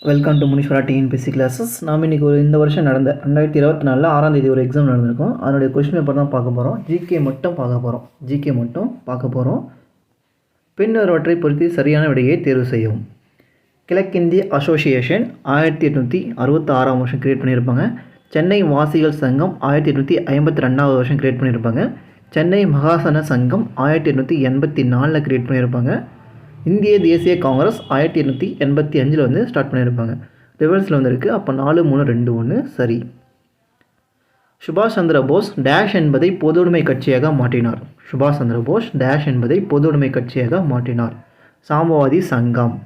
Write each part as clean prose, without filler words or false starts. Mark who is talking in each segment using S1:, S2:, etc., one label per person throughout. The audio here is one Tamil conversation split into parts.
S1: Welcome to Muneeswara TNPSC classes. நாம் இன்றைக்கி இந்த வருஷம் நடந்த 2024 6ஆம் தேதி ஒரு எக்ஸாம் நடந்திருக்கும். அதனுடைய கொஸ்டின் பேப்பர் தான் பார்க்க போகிறோம். ஜிகே மட்டும் பார்க்க போகிறோம். பின்வருவற்றை பொறுத்து சரியான விடையை தேர்வு செய்யவும். கிழக்கிந்திய அசோசியேஷன் 1866ஆம் வருஷம் கிரியேட் பண்ணியிருப்பாங்க. சென்னை வாசிகள் சங்கம் 1852ஆவது வருஷம் கிரியேட் பண்ணியிருப்பாங்க. சென்னை மகாசன சங்கம் 1884 கிரியேட் பண்ணியிருப்பாங்க. இந்திய தேசிய காங்கிரஸ் 1885 வந்து ஸ்டார்ட் பண்ணியிருப்பாங்க. ரிவர்ஸில் வந்துருக்கு. அப்போ 4, 3, 2, 1 சரி. சுபாஷ் சந்திர போஸ் டேஷ் என்பதை பொதுவுடைமை கட்சியாக மாற்றினார். சுபாஷ் சந்திர போஸ் டேஷ் என்பதை பொதுவுடைமை கட்சியாக மாற்றினார். சாமவாதி சங்கம்.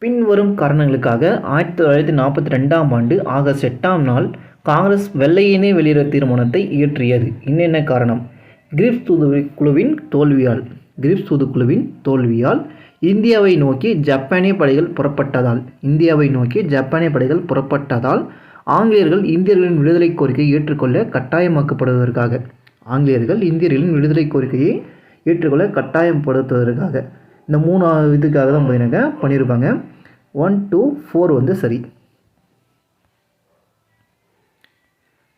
S1: பின்வரும் காரணங்களுக்காக 1942ஆம் ஆண்டு ஆகஸ்ட் 8ஆம் நாள் காங்கிரஸ் வெள்ளையனே வெளியேற தீர்மானத்தை இயற்றியது. என்னென்ன காரணம்? கிரிப்ஸ் தூதுக்குழுவின் தோல்வியால், இந்தியாவை நோக்கி ஜப்பானிய படைகள் புறப்பட்டதால், ஆங்கிலேயர்கள் இந்தியர்களின் விடுதலை கோரிக்கையை ஏற்றுக்கொள்ள கட்டாயமாக்கப்படுவதற்காக, இந்த 3 இதுக்காக தான் பண்ணியிருப்பாங்க. 1, 2, 4 வந்து சரி.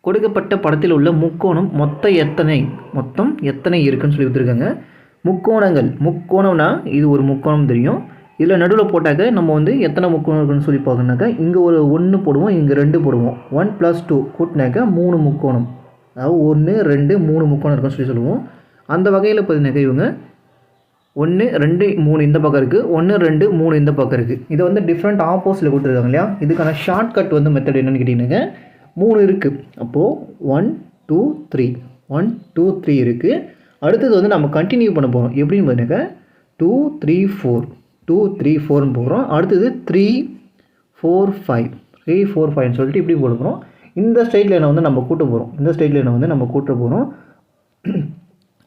S1: கொடுக்கப்பட்ட படத்தில் உள்ள முக்கோணம் மொத்தம் எத்தனை இருக்குன்னு சொல்லி கொடுத்துருக்காங்க. முக்கோணம்னா இது ஒரு முக்கோணம் தெரியும். இதில் நடுவில் போட்டாக்க நம்ம எத்தனை முக்கோணம் இருக்குன்னு சொல்லி பார்க்கணுனாக்கா இங்கே ஒரு 1 போடுவோம், இங்கே 2 போடுவோம். 1 + 2 கூட்டினாக்கா 3 முக்கோணம், அதாவது 1, 2, 3 முக்கோணம் இருக்குன்னு சொல்லி சொல்லுவோம். அந்த வகையில் பார்த்தீங்கன்னாக்கா இவங்க 1, 2, 3 இந்த பக்கம் இருக்குது, 1, 2, 3 இந்த பக்கம் இருக்குது. இதை டிஃப்ரெண்ட் ஆப்போசிட்டில் கொடுத்துருக்காங்க இல்லையா. இதுக்கான ஷார்ட்கட் மெத்தட் என்னென்னு கேட்டிங்கன்னாக்கா 3 இருக்குது. அப்போது 1, 2, 3 1, 2, 3 இருக்குது. அடுத்தது நம்ம கண்டினியூ பண்ண போகிறோம். எப்படின்னு பார்த்தீங்கன்னாக்கா 2, 3, 4 போகிறோம். அடுத்தது 3, 4, 5 சொல்லிட்டு இப்படி போட போகிறோம். இந்த ஸ்ட்ரெயிட் லைனை நம்ம கூட்ட போகிறோம்.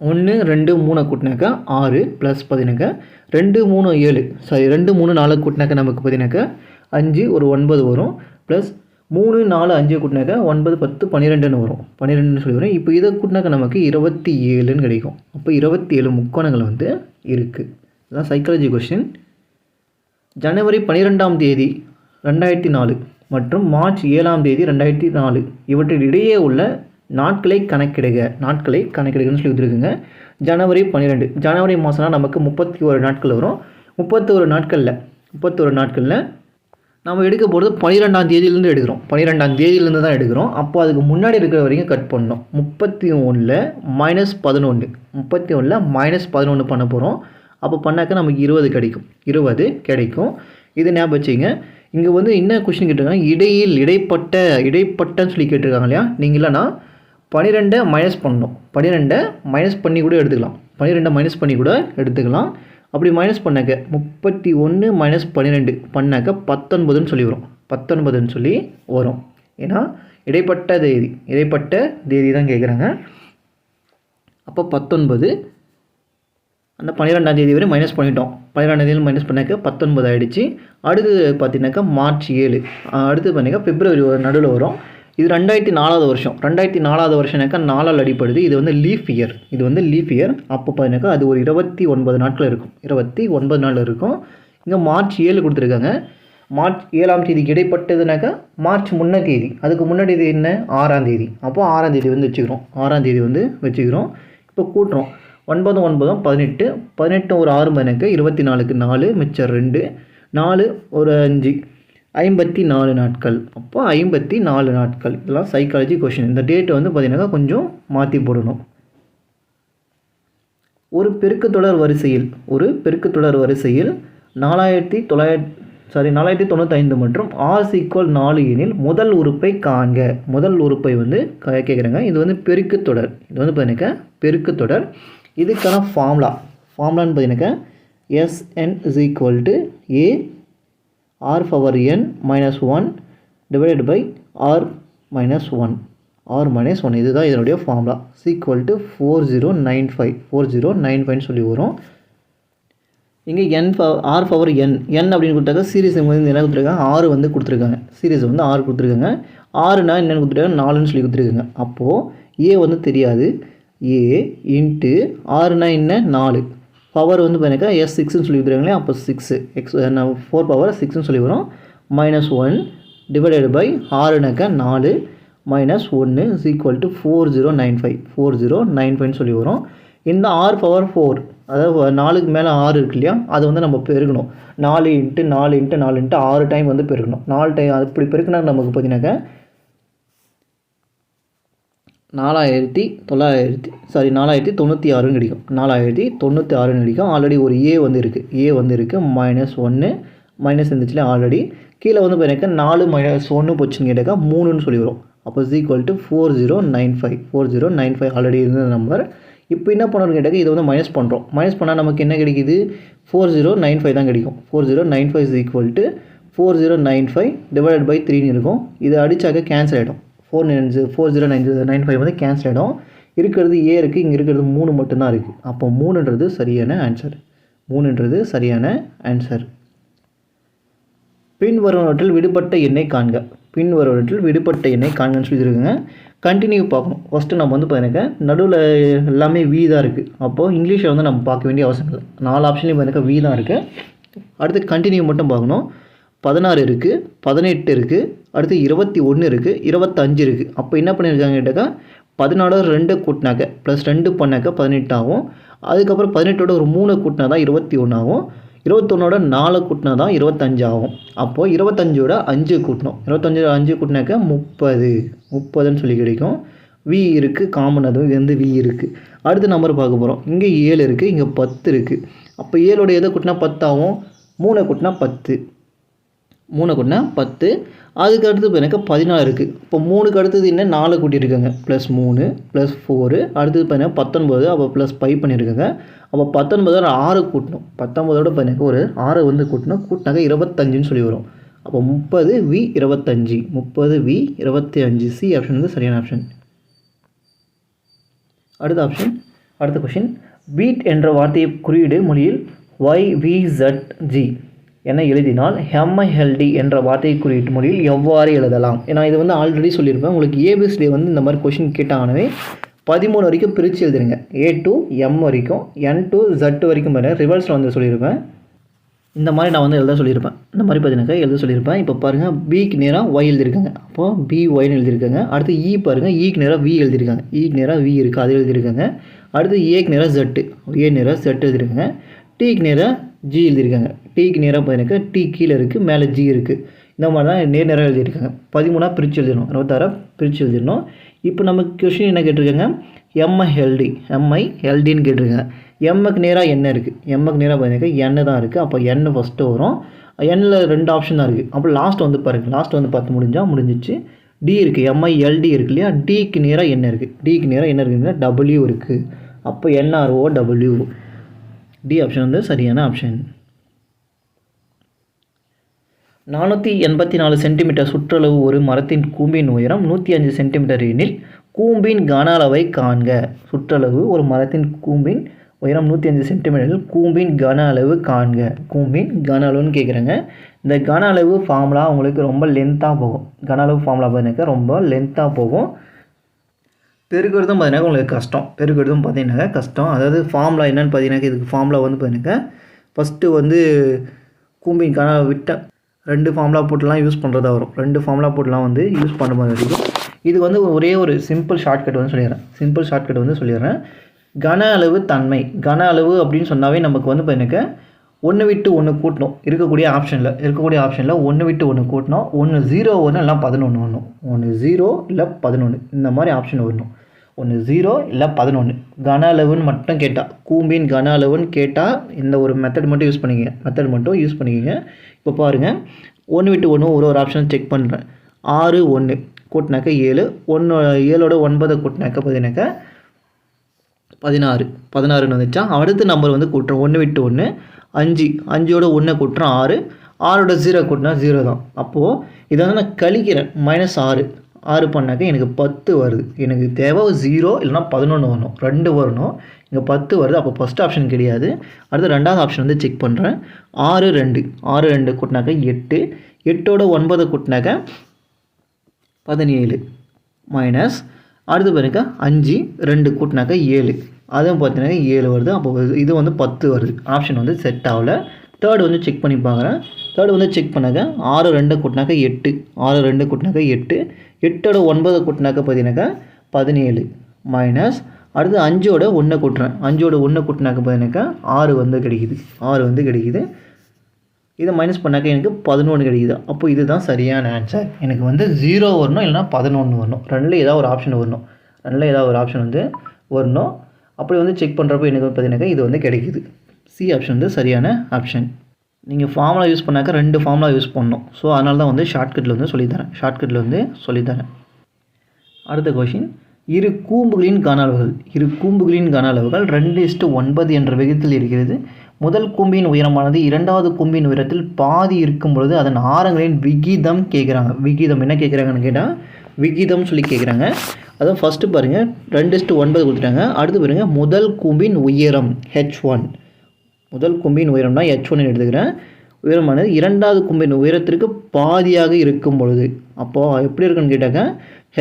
S1: 1, 2, 3 கூட்டினாக்கா 6 ப்ளஸ் பார்த்தீங்கன்னாக்கா 2, 3, 7 2, 3, 4 கூட்டினாக்கா நமக்கு பார்த்தீங்கன்னாக்கா 5 ஒரு 9 வரும். ப்ளஸ் 3, 4, 5 கூட்டினாக்கா 9, 10, 12 வரும். 12 சொல்லி வரும். இப்போ இதை கூட்டினாக்கா நமக்கு 27 கிடைக்கும். அப்போ 27 முக்கோணங்கள் இருக்குது. இதுதான் சைக்காலஜி கொஸ்டின். ஜனவரி 12ஆம் தேதி 2004 மற்றும் மார்ச் 7ஆம் தேதி 2004 இவற்றில் இடையே உள்ள நாட்களை கணக்கிடுங்கன்னு சொல்லி கொடுத்துருக்குங்க. ஜனவரி 12 ஜனவரி மாதம்னா நமக்கு 31 நாட்கள் வரும். 31 நாட்களில் நம்ம எடுக்க போகிறது 12ஆம் தேதியிலேருந்து எடுக்கிறோம். 12ஆம் தேதியிலேருந்து தான் எடுக்கிறோம். அப்போ அதுக்கு முன்னாடி இருக்கிற வரைக்கும் கட் பண்ணணும். 31 -11 பண்ண போகிறோம். அப்போ பண்ணாக்க நமக்கு 20 கிடைக்கும். இது ஞாபகம் வச்சுங்க. இங்கே என்ன கொஸ்டின் கேட்டிருக்காங்க, இடைப்பட்டன்னு சொல்லி கேட்டிருக்காங்க இல்லையா. நீங்கள் இல்லைனா 12 மைனஸ் பண்ணணும். 12 மைனஸ் பண்ணி கூட எடுத்துக்கலாம். அப்படி மைனஸ் பண்ணாக்க 31 - 12 பண்ணாக்க 19ன்னு சொல்லி வரும். 19ன்னு சொல்லி வரும். ஏன்னா இடைப்பட்ட தேதி தான் கேட்குறாங்க. அப்போ 19 அந்த 12ஆம் தேதி வரை மைனஸ் பண்ணிட்டோம். 12ஆம் தேதி மைனஸ் பண்ணாக்க 19 ஆகிடுச்சு. அடுத்து பார்த்தீங்கன்னாக்கா மார்ச் 7. அடுத்து பார்த்தீங்கன்னா பிப்ரவரி நடுவில் வரும். இது 2004ஆவது வருஷம். 2004ஆவது வருஷம்னாக்கா 4ஆல் அடிப்படுது. இது லீஃப் இயர். அப்போ பார்த்தீங்கன்னாக்கா அது ஒரு 29 நாட்கள் இருக்கும். 29 நாள் இருக்கும். இங்கே மார்ச் 7 கொடுத்துருக்காங்க. மார்ச் 7ஆம் தேதிக்கு இடைப்பட்டதுனாக்கா மார்ச் முன்ன தேதி. அதுக்கு முன்னாடி இது என்ன, 6ஆம் தேதி. அப்போ 6ஆம் தேதி வச்சுக்கிறோம். இப்போ கூட்டுறோம். 9, 9, 18. 18 ஒரு 6 பார்த்தீங்கன்னாக்கா 24க்கு 4 மிச்சம் 2, 4 ஒரு 5, 54 நாட்கள். அப்போ 54 நாட்கள். இதெல்லாம் சைக்காலஜி கொஷின். இந்த டேட் பார்த்தீங்கன்னாக்கா கொஞ்சம் மாற்றி போடணும். ஒரு பெருக்குத்தொடர் வரிசையில் 4095 மற்றும் r=4 எனில் முதல் உறுப்பை காண்க. முதல் உறுப்பை கேட்குறாங்க. இது பெருக்குத்தொடர். பார்த்தீங்கன்னாக்கா பெருக்குத்தொடர். இதுக்கான ஃபார்முலான்னு பார்த்தீங்கன்னாக்கா Sn = a r⁴n - 1 divided by r - 1. இதுதான் இதனுடைய ஃபார்முலா. = 4095 சொல்லி வரும். இங்கே r⁴n அப்படின்னு கொடுத்தாக்க சீரீஸ் என்ன கொடுத்துருக்காங்க, 6 கொடுத்துருக்காங்க. சீரீஸ் 6 கொடுத்துருக்காங்க. 6னா என்னென்னு கொடுத்துருக்காங்க, 4ன்னு சொல்லி கொடுத்துருக்காங்க. அப்போது a தெரியாது. a × 6னா என்ன, 4. பவர் வந்து பார்த்தீங்கன்னா எஸ் சிக்ஸ்ன்னு சொல்லி விடுறாங்களே, அப்போ 6 எக்ஸ் 4 பவர் 6ன்னு சொல்லி வரும். -1 டிவைடட் பை 6னாக்கா 4 -1 இஸ் ஈக்குவல் டு 4095 சொல்லி வரும். இந்த r பவர் 4, அதாவது 4க்கு மேலே 6 இருக்கு இல்லையா, அதை வந்து நம்ம பெருக்கணும். 4 × 4 × 4 × 6 டைம் வந்து பெருக்கணும். 4 டைம் அப்படி பெருக்கினா நமக்கு பார்த்தீங்கன்னாக்கா 4096 கிடைக்கும். 4096 கிடைக்கும். ஆல்ரெடி ஒரு ஏ வந்து இருக்குது. -1 மைனஸ் இருந்துச்சுல ஆல்ரெடி. கீழே வந்து பார்த்தீங்கன்னா 4 - 1 போச்சுன்னு கேட்டாக்கா 3ன்னு சொல்லி வரும். அப்போ இஸ் ஈக்குவல் டு 4095 ஆல்ரெடி இருந்த நம்பர். இப்போ என்ன பண்ணணும்னு கேட்டாக்க இதை வந்து மைனஸ் பண்ணுறோம். மைனஸ் பண்ணால் நமக்கு என்ன கிடைக்குது? 4095 தான் கிடைக்கும். 4095 is equal to 4095 divided by 3ன்னு இருக்கும். இதை அடித்தாக்க கேன்சல் ஆகிடும். 4095 வந்து கேன்சல் ஆகிடும். இருக்கிறது ஏ இருக்குது, இங்கே இருக்கிறது 3 மட்டும்தான் இருக்குது. அப்போ 3ன்றது சரியான ஆன்சர். பின்வருவனவற்றில் விடுபட்ட எண்ணை காண்க. காண்கன்னு சொல்லியிருக்குங்க. கண்டினியூ பார்க்கணும். ஃபஸ்ட்டு நம்ம வந்து பார்த்தீங்கன்னா நடுவில் எல்லாமே வி தான் இருக்குது. அப்போது இங்கிலீஷை வந்து நம்ம பார்க்க வேண்டிய அவசியம் இல்லை. 4 ஆப்ஷன்லேயும் பார்த்தீங்கன்னா வி தான் இருக்குது. அடுத்து கண்டினியூ மட்டும் பார்க்கணும். 16 இருக்குது, 18 இருக்குது, அடுத்து 21 இருக்குது, 25 இருக்குது. அப்போ என்ன பண்ணியிருக்காங்க கேட்டாக்கா 14 2 கூட்டினாக்க +2 பண்ணாக்க 18 ஆகும். அதுக்கப்புறம் 18ஓட ஒரு 3 கூட்டினா தான் 21 ஆகும். 21ஓட 4 கூட்டினா தான் 25 ஆகும். அப்போது 25ஓட 5 கூட்டணும். 25ஓட 5 கூட்டினாக்க 30ன்னு சொல்லி கிடைக்கும். வி இருக்குது, காமன் அதுவும் இது வந்து வி இருக்குது. அடுத்த நம்பர் பார்க்க போகிறோம். இங்கே 7 இருக்குது, இங்கே 10 இருக்குது. அப்போ 7ஓட எதை கூட்டினா 10 ஆகும்? 3 கூட்டினா 10. அதுக்கு அடுத்து எனக்கு 14 இருக்குது. இப்போ 3க்கு அடுத்தது என்ன 4 கூட்டியிருக்காங்க, +3 +4. அடுத்தது பார்த்தீங்கன்னா 19, அப்போ +5 பண்ணியிருக்காங்க. அப்போ 19ஓட 6 கூட்டணும். 19ஓட பார்த்தீங்கன்னா ஒரு 6 வந்து கூட்டினாக்க 25ன்னு சொல்லி வரும். அப்போ 30V25 சி ஆப்ஷன் வந்து சரியான ஆப்ஷன். அடுத்த கொஷின். பீட் என்ற வார்த்தையை குறியீடு மொழியில் YVZG என எழுதினால் MILD என்ற வார்த்தை குறியீட்டு மொழியில் எவ்வாறு எழுதலாம்? ஏன்னா இது வந்து ஆல்ரெடி சொல்லியிருப்பேன். உங்களுக்கு ஏபிஎஸ்டி வந்து இந்த மாதிரி கொஷின் கேட்டாங்கன்னே 13 வரைக்கும் பிரித்து எழுதுருங்க. A to M வரைக்கும், N to Z வரைக்கும் பாருங்கள், ரிவர்ஸில் வந்து சொல்லியிருப்பேன். இந்த மாதிரி நான் வந்து எழுத சொல்லியிருப்பேன். இந்த மாதிரி பார்த்தீங்கன்னாக்கா எழுத சொல்லியிருப்பேன். இப்போ பாருங்கள், பிக்கு நேராக ஒய் எழுதியிருக்காங்க. அப்போது BYன்னு எழுதியிருக்காங்க. அடுத்து இ பாருங்கள், ஈக்கு நேராக வி எழுதியிருக்காங்க. ஈக்கு நேராக வி இருக்குது, அது எழுதியிருக்காங்க. அடுத்து ஏக்கு நேராக Z, ஏ நேராக Z எழுதியிருக்காங்க. டீக்கு நேராக ஜி எழுதியிருக்காங்க. டீக்கு நேராக பார்த்தீங்கன்னாக்கா டி கீழே இருக்குது, மேலே ஜி இருக்குது. இந்த மாதிரி தான் நேராக எழுதியிருக்காங்க. 13 பிரித்து எழுதிடணும், 26 பிரித்து எழுதிடணும். இப்போ நமக்கு கொஷின் என்ன கேட்டிருக்காங்க? MILDன்னு கேட்டிருக்காங்க. எம்முக்கு நேராக என்ன இருக்குது? எம்முக்கு நேராக பார்த்தீங்கன்னா எண்ணு தான் இருக்குது. அப்போ எண்ணு ஃபஸ்ட்டு வரும். எண்ணில் 2 ஆப்ஷன் தான் இருக்குது. அப்போ லாஸ்ட் வந்து பாருங்கள், லாஸ்ட் வந்து பார்த்து முடிஞ்சிச்சு. டி இருக்குது, MILD இருக்குது இல்லையா? டிக்கு நேராக என்ன இருக்குது? டிக்கு நேராக என்ன இருக்குதுன்னா W இருக்குது. அப்போ NROW. டி ஆப்ஷன் வந்து சரியான ஆப்ஷன். 484 சென்டிமீட்டர் சுற்றளவு ஒரு மரத்தின் கூம்பின் உயரம் 105 சென்டிமீட்டர் எனில் கூம்பின் கன அளவை காண்க. சுற்றளவு ஒரு மரத்தின் கூம்பின் உயரம் 105 சென்டிமீட்டரில் கூம்பின் கன அளவு காண்க. கூம்பின் கன அளவுன்னு கேட்குறாங்க. இந்த கன அளவு ஃபார்முலா உங்களுக்கு ரொம்ப லென்த்தாக போகும். கன அளவு ஃபார்முலா பார்த்தீங்கன்னா ரொம்ப லென்த்தாக போகும். பெருக்கிறதும் பார்த்தீங்கன்னா உங்களுக்கு கஷ்டம். அதாவது ஃபார்முலா என்னென்னு பார்த்தீங்கன்னா, இதுக்கு ஃபார்முலா வந்து பார்த்தீங்கன்னா ஃபஸ்ட்டு வந்து கூம்பின் கன விட்ட 2 ஃபார்முலா போட்டுலாம் யூஸ் பண்ணுறதா வரும். 2 ஃபார்முலா போட்டுலாம் வந்து யூஸ் பண்ணுற மாதிரி இருக்கும். இது வந்து ஒரே ஒரு சிம்பிள் ஷார்ட்கட் வந்து சொல்லிடுறேன். கன அளவு தன்மை. கன அளவு அப்படின்னு சொன்னாவே நமக்கு வந்து பார்த்தீங்கன்னா 1 விட்டு 1 கூட்டணும். இருக்கக்கூடிய ஆப்ஷனில் 1 விட்டு 1 கூட்டணும். 1 0 1 இல்லை 11 வரணும். 1 0 இல்லை 11 இந்த மாதிரி ஆப்ஷன் வரணும். 1 0 இல்லை 11 கன அளவுன்னு மட்டும் கேட்டால், கூம்பின் கன அளவுன்னு கேட்டால் இந்த ஒரு மெத்தட் மட்டும் யூஸ் பண்ணிக்கிங்க. இப்போ பாருங்கள், 1 விட்டு 1 ஒரு ஆப்ஷன் செக் பண்ணுறேன். 6 1 கூட்டினாக்க 7, 7ஓட 9 கூட்டினாக்க பார்த்தீங்கன்னாக்கா 16 வந்துச்சா. அடுத்த நம்பர் வந்து கூட்டுறோம். 1 விட்டு 1 5, 5ஓட 1 கூட்டுறோம் 6, 6ஓட 0 கூட்டினா 0 தான். அப்போது இதை வந்து நான் கழிக்கிறேன். -6 பண்ணாக்க எனக்கு 10 வருது. எனக்கு தேவை 0 இல்லைனா 11 வரணும், 2 வரணும். இங்கே 10 வருது. அப்போ ஃபஸ்ட் ஆப்ஷன் கிடையாது. அடுத்து 2வது ஆப்ஷன் வந்து செக் பண்ணுறேன். 6 2 கூட்டினாக்க 8, 8ஓட 9 கூட்டினாக்க 17 அடுத்து பாருங்க 5 2 கூட்டினாக்கா 7, அதுவும் பார்த்தீங்கன்னா 7 வருது. அப்போ இது வந்து 10 வருது. ஆப்ஷன் வந்து செட் ஆகல. தேர்டு வந்து செக் பண்ணி பார்க்குறேன். தேர்டு வந்து செக் பண்ணாக்க 6 2 கூட்டினாக்கா 8, 6 2 கூட்டினாக்கா 8, 8ஓட 9 கூட்டினாக்கா பார்த்தீங்கன்னாக்கா 17 மைனஸ் அடுத்து 5ஓட 1 கூட்டுறேன். 5ஓட 1 கூட்டினாக்கா பார்த்தீங்கன்னாக்கா 6 வந்து கிடைக்குது. 6 வந்து கிடைக்குது. இதை மைனஸ் பண்ணாக்க எனக்கு 11 கிடைக்குது. அப்போ இதுதான் சரியான ஆன்சர். எனக்கு வந்து 0 வரணும், இல்லைனா 11 வரணும். ரெண்டில் ஏதாவது ஒரு ஆப்ஷன் வரணும். ரெண்டில் ஏதாவது ஒரு ஆப்ஷன் வந்து வரணும். அப்படி வந்து செக் பண்ணுறப்போ எனக்கு பார்த்தீங்கன்னாக்கா இது வந்து கிடைக்குது. சி ஆப்ஷன் வந்து சரியான ஆப்ஷன். நீங்கள் ஃபார்முலா யூஸ் பண்ணாக்க 2 ஃபார்முலா யூஸ் பண்ணணும். ஸோ அதனால தான் வந்து ஷார்ட்கட்டில் வந்து சொல்லித்தரேன். அடுத்த கொஷின், இரு கூம்புகளின் கன அளவுகள் 2:9 என்ற விகிதத்தில் இருக்கிறது. முதல் கூம்பின் உயரமானது இரண்டாவது கூம்பின் உயரத்தில் பாதி இருக்கும் பொழுது அதன் ஆரங்களின் விகிதம் கேட்குறாங்க. விகிதம் என்ன கேட்குறாங்கன்னு கேட்டால் விகிதம் சொல்லி கேட்குறாங்க. அதான் ஃபஸ்ட்டு பாருங்கள் 2:9 கொடுத்துட்டாங்க. அடுத்து பாருங்கள் முதல் கூம்பின் உயரம் H1. முதல் கூம்பின் உயரம்னா H1 எடுத்துக்கிறேன். உயரமானது இரண்டாவது கூம்பின் உயரத்திற்கு பாதியாக இருக்கும் பொழுது அப்போது எப்படி இருக்குன்னு கேட்டாக்க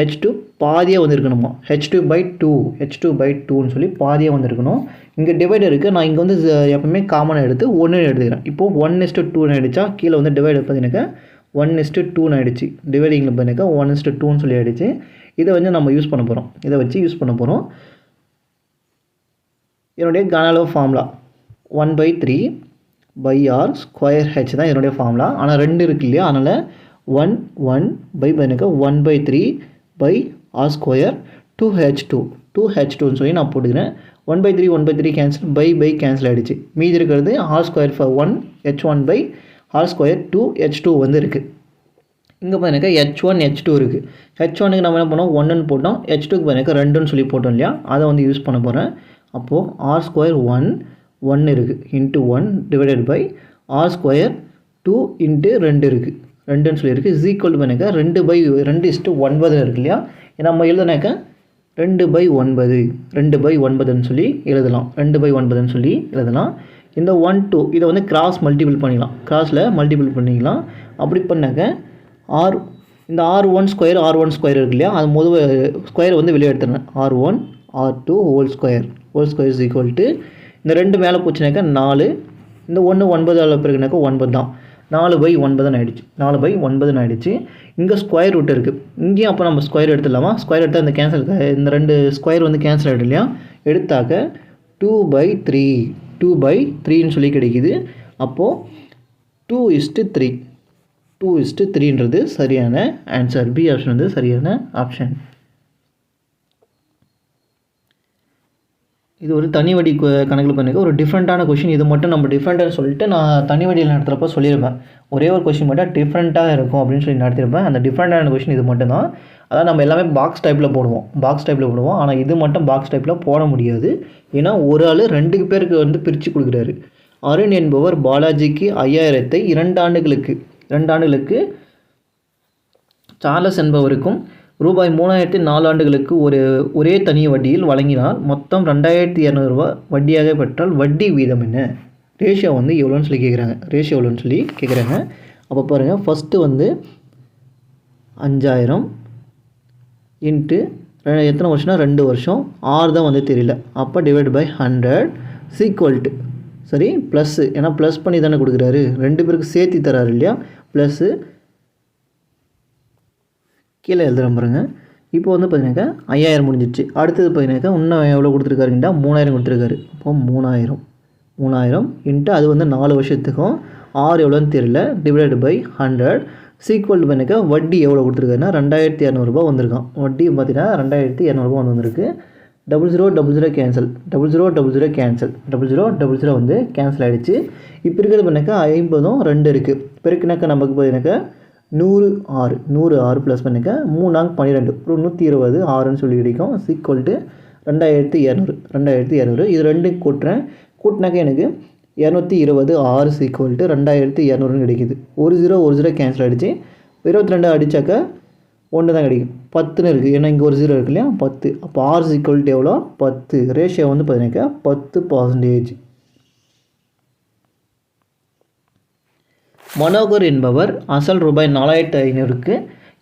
S1: H2 பாதியாக வந்து இருக்கணுமா, H2/2ன்னு சொல்லி பாதியாக வந்து இருக்கணும். இங்கே டிவைட் இருக்குது. நான் இங்கே வந்து எப்பவுமே காமனாக எடுத்து 1 எடுத்துக்கிறேன். இப்போது 1:2 ஆகிடுச்சா, கீழே வந்து டிவைட் பார்த்தீங்கன்னாக்கா 1:2 ஆகிடுச்சு. டிவைடிங்கில் பார்த்தீங்கன்னாக்கா 1:2ன்னு சொல்லி ஆகிடுச்சு. இதை வந்து நம்ம யூஸ் பண்ண போகிறோம். என்னுடைய கன அளவு ஃபார்முலா 1/3/r ஸ்கொயர் H தான் என்னுடைய ஃபார்முலா. ஆனால் 2 இருக்குது இல்லையா, அதனால் 1/3/r ஸ்கொயர் 2H2ன்னு சொல்லி நான் போட்டுக்கிறேன். 1/3 கேன்சல், பை கேன்சல் ஆகிடுச்சு. மீதி இருக்கிறது R square 1 H1/r square 2H2 வந்து இருக்குது. இங்கே பார்த்தீங்கன்னாக்கா H1 H2 இருக்குது. H1க்கு நம்ம என்ன பண்ணோம், 1ன்னு போட்டோம். H2க்கு பார்த்தீங்கன்னா 2ன்னு சொல்லி போட்டோம் இல்லையா, அதை வந்து யூஸ் பண்ண போகிறேன். அப்போது ஆர் ஸ்கொயர் 1 இருக்குது into 1 divided by R square 2 into 2 இருக்குது, 2ன்னு சொல்லியிருக்கு. இஸ் ஈக்குவல் பண்ணிக்க 2/9 இருக்கு இல்லையா, நம்ம எழுதுனாக்கா 2/9ன்னு சொல்லி எழுதலாம். 2/9ன்னு சொல்லி எழுதலாம். இந்த 1 2 இதை வந்து கிராஸ் மல்டிபிள் பண்ணிக்கலாம். அப்படி பண்ணாக்க இந்த R1 ஸ்கொயர் இருக்கு இல்லையா, அது முதல் ஸ்கொயர் வந்து வெளியே எடுத்துறேன். R1 R2 whole square is equal to இந்த 2 மேலே போச்சுனாக்கா 4, இந்த 1 9 பிறகுனாக்கா 9 தான். 4/9 ஆகிடுச்சு. இங்கே ஸ்கொயர் ரூட் இருக்குது. இங்கேயும் அப்போ நம்ம ஸ்கொயர் எடுத்துடலாமா, ஸ்கொயர் எடுத்தால் இந்த 2 ஸ்கொயர் வந்து கேன்சல் ஆகிடும் இல்லையா, எடுத்தாக்க 2/3ன்னு சொல்லி கிடைக்குது. அப்போது 2:3ன்றது சரியான ஆன்சர். பி ஆப்ஷன் வந்து சரியான ஆப்ஷன். இது ஒரு தனி வடி கணக்கில் பண்ணிக்க ஒரு டிஃப்ரெண்ட்டான கொஷின். இது மட்டும் நம்ம டிஃப்ரெண்ட்டாக சொல்லிட்டு நான் தனி வடியில் நடத்துகிறப்ப சொல்லியிருப்பேன். ஒரே ஒரு கொஷின் மட்டும் டிஃப்ரெண்ட்டாக இருக்கும் அப்படின்னு சொல்லி நடத்திருப்பேன். அந்த டிஃப்ரெண்ட்டான கொஷின் இது மட்டும் தான். அதான் நம்ம எல்லாமே பாக்ஸ் டைப்பில் போடுவோம். ஆனால் இது மட்டும் பாக்ஸ் டைப்பில் போட முடியாது. ஏன்னா ஒரு ஆள் 2 பேருக்கு வந்து பிரித்து கொடுக்குறாரு. அருண் என்பவர் பாலாஜிக்கு 5000ஐ 2 ஆண்டுகளுக்கு சார்லஸ் என்பவருக்கும் ரூபாய் 3000 4 ஆண்டுகளுக்கு ஒரே தனி வட்டியில் வழங்கினால் மொத்தம் 2200 ரூபாய் வட்டியாக பெற்றால் வட்டி வீதம் என்ன? ரேஷியோ வந்து எவ்வளோன்னு சொல்லி கேட்குறாங்க. அப்போ பாருங்கள், ஃபஸ்ட்டு வந்து 5000 இன்ட்டு எத்தனை வருஷம்னா 2 வருஷம், 6 தான் வந்து தெரியல. அப்போ டிவைட் பை 100 சீக்வல்ட்டு சரி ப்ளஸ்ஸு, ஏன்னா ப்ளஸ் பண்ணி தானே கொடுக்குறாரு, 2 பேருக்கு சேர்த்து தராரு இல்லையா, ப்ளஸ்ஸு கீழே எழுதுகிறேன் பாருங்க. இப்போ வந்து பார்த்தீங்கன்னாக்கா 5000 முடிஞ்சிடுச்சு. அடுத்தது பார்த்தீங்கன்னாக்கா இன்னும் எவ்வளோ கொடுத்துருக்காருங்கிட்டா 3000 கொடுத்துருக்காரு. அப்போ 3000 இன்ட்டு அது வந்து 4 வருஷத்துக்கும் 6 எவ்வளோன்னு தெரியல, டிவைட் பை 100 சீக்வல் பண்ணிக்க வட்டி எவ்வளோ கொடுத்துருக்காருன்னா 2200 ரூபா வந்திருக்கான். வட்டி பார்த்தீங்கன்னா 2200 ரூபா வந்திருக்கு. 0000 கேன்சல், 0000 கேன்சல், 0000 வந்து கேன்சல் ஆகிடுச்சு. இப்போ இருக்கிறது பண்ணாக்கா 50ம் 2 இருக்குது. பெருக்குனாக்கா நமக்கு பார்த்தீங்கன்னாக்கா 106 ப்ளஸ் பண்ணிக்க 3 12 அப்புறம் 120 6ன்னு சொல்லி கிடைக்கும். Is equal to 2200. இது 2 கூட்டினாக்கா எனக்கு 220 6 சீக்வல் டு 2200 கிடைக்குது. 1 0 கேன்சல் ஆகிடுச்சு. 22 அடித்தாக்கா 1 தான் கிடைக்கும். 10ன்னு இருக்குது, ஏன்னா இங்கே ஒரு 0 இருக்கு இல்லையா, 10. அப்போ ஆர் சீக்வல் டு எவ்வளோ 10. ரேஷியோ வந்து பார்த்தீங்கன்னாக்கா 10%. மனோகர் என்பவர் அசல் ரூபாய் 4500க்கு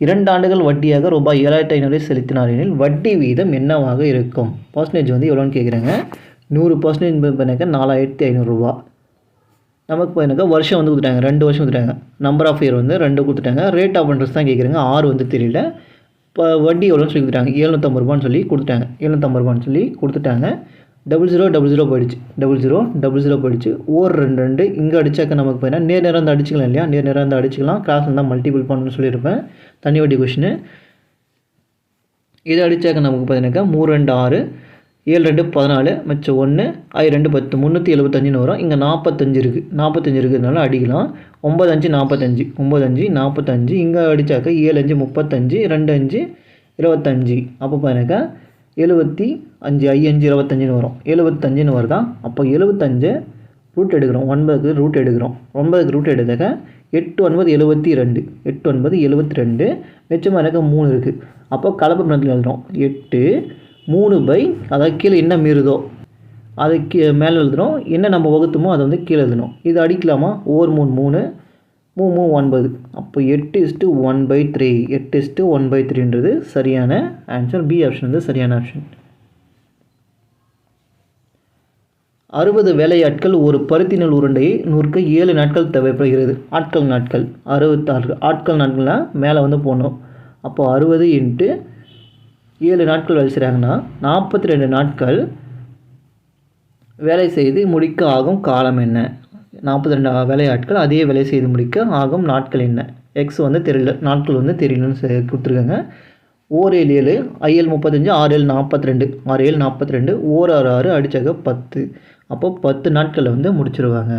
S1: 2 ஆண்டுகள் வட்டியாக ரூபாய் 7500 செலுத்தினார் எனில் வட்டி வீதம் என்னவாக இருக்கும்? பர்சன்டேஜ் வந்து எவ்வளோன்னு கேட்குறாங்க. 100% பண்ணிக்க 4500 ரூபா. நமக்கு பண்ணிக்க வருஷம் வந்து கொடுத்துட்டாங்க, 2 வருஷம் கொடுத்துட்டாங்க. நம்பர் ஆஃப் இயர் வந்து 2 கொடுத்துட்டாங்க. ரேட் ஆஃப் இன்ட்ரெஸ்ட் தான் கேட்குறாங்க, 6 வந்து தெரியல. இப்போ வட்டி எவ்வளோன்னு சொல்லி கொடுத்துட்டாங்க, 750 ரூபான்னு சொல்லி கொடுத்துட்டாங்க. 750 ரூபான்னு சொல்லி கொடுத்துட்டாங்க. 0000 போயிடுச்சு, 0000 போயிடுச்சு. ஓர் 2 இங்கே அடித்தாக்க நமக்கு பார்த்தீங்கன்னா நேரம் வந்து அடிச்சிக்கலாம் இல்லையா, நேரம் வந்து அடிச்சிக்கலாம். கிளாஸ் இருந்தால் மல்டிபிள் பண்ணணும்னு சொல்லியிருப்பேன், தனி வட்டி கொஷினு. இதை அடித்தாக்க நமக்கு பார்த்தீங்கன்னாக்கா 3 2 6, 7 2 14, மிச்சம் 1, 5 2 10, 375 வரும். இங்கே 45 இருக்குது, 45 இருக்கிறதுனால அடிக்கலாம். 9 5 45, 9 5 45. இங்கே அடித்தாக்க 7 5 35, 2 5 25. அப்போ பார்த்தீங்கன்னாக்கா 75, 5 5 25 வரும். 75 வருதா? அப்போ 75 ரூட் எடுக்கிறோம், 9க்கு ரூட் எடுக்கிறோம். 9க்கு ரூட் எடுத்தாக்க 8 9 72, 8 9 72. மிச்சமாக எனக்கு 3 இருக்குது. அப்போ கலப்பு பின்னத்தில் எழுதுகிறோம். 8 3 அதாவது கீழே என்ன மீறுதோ அது மேலே எழுதுகிறோம். என்ன நம்ம வகுத்துமோ அதை வந்து கீழே எழுதணும். இது அடிக்கலாமா? ஓர் 3 3, 3 9. அப்போ 8:1/3, 8:1/3ன்றது சரியான ஆன்சர். பி ஆப்ஷன் வந்து சரியான ஆப்ஷன். 60 வேலையாட்கள் ஒரு பருத்தி நூல் உருண்டையை நூறுக்கு 7 நாட்கள் தேவைப்படுகிறது. ஆட்கள் நாட்கள் 66. ஆட்கள் நாட்கள்லாம் மேலே வந்து போடணும். அப்போ 60 × 7 நாட்கள் வேலை செய்கிறாங்கன்னா 42 நாட்கள் வேலை செய்து முடிக்க ஆகும் காலம் என்ன? 42 வேலையாட்கள் அதே வேலை செய்து முடிக்க ஆகும் நாட்கள் என்ன? எக்ஸ் வந்து தெரியல, நாட்கள் வந்து தெரியலன்னு கொடுத்துருக்காங்க. ஓர் 7 7, IL 35, 6 7 42, 6 7 42, ஓர் 6 6 அடித்தாக்க 10. அப்போ 10 நாட்களில் வந்து முடிச்சிருவாங்க.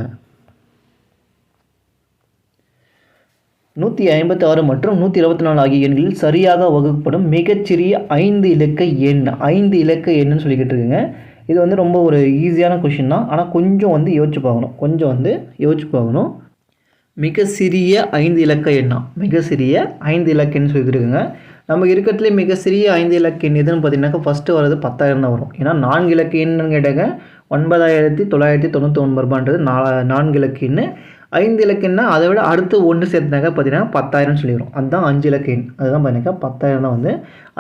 S1: 156 மற்றும் 124 ஆகிய எண்களில் சரியாக வகுக்கப்படும் மிகச்சிறிய 5 இலக்க எண். 5 இலக்க எண்ணுன்னு சொல்லிக்கிட்டு இருக்குங்க. இது வந்து ரொம்ப ஒரு ஈஸியான கொஷின் தான், ஆனால் கொஞ்சம் வந்து யோசிச்சு பார்க்கணும். மிக சிறிய 5 இலக்க எண்ணா, மிக சிறிய 5 இலக்க எண் சொல்லியிருக்குங்க. நம்ம இருக்கிறதுலே மிக சிறிய 5 இலக்க எண் எதுன்னு பார்த்தீங்கன்னாக்கா ஃபஸ்ட்டு வரது 10,000 தான் வரும். ஏன்னா 4 இலக்க எண்ணுன்னு கேட்டாங்க 9999 ரூபான்றது 4 இலக்க எண். 5 இலக்க எண்ணா அதை விட அடுத்து ஒன்று சேர்த்துனாக்கா பார்த்தீங்கன்னா 10,000 சொல்லி வரும். அதுதான் 5 இலக்க எண். அதுதான் பார்த்தீங்கன்னா 10,000 தான் வந்து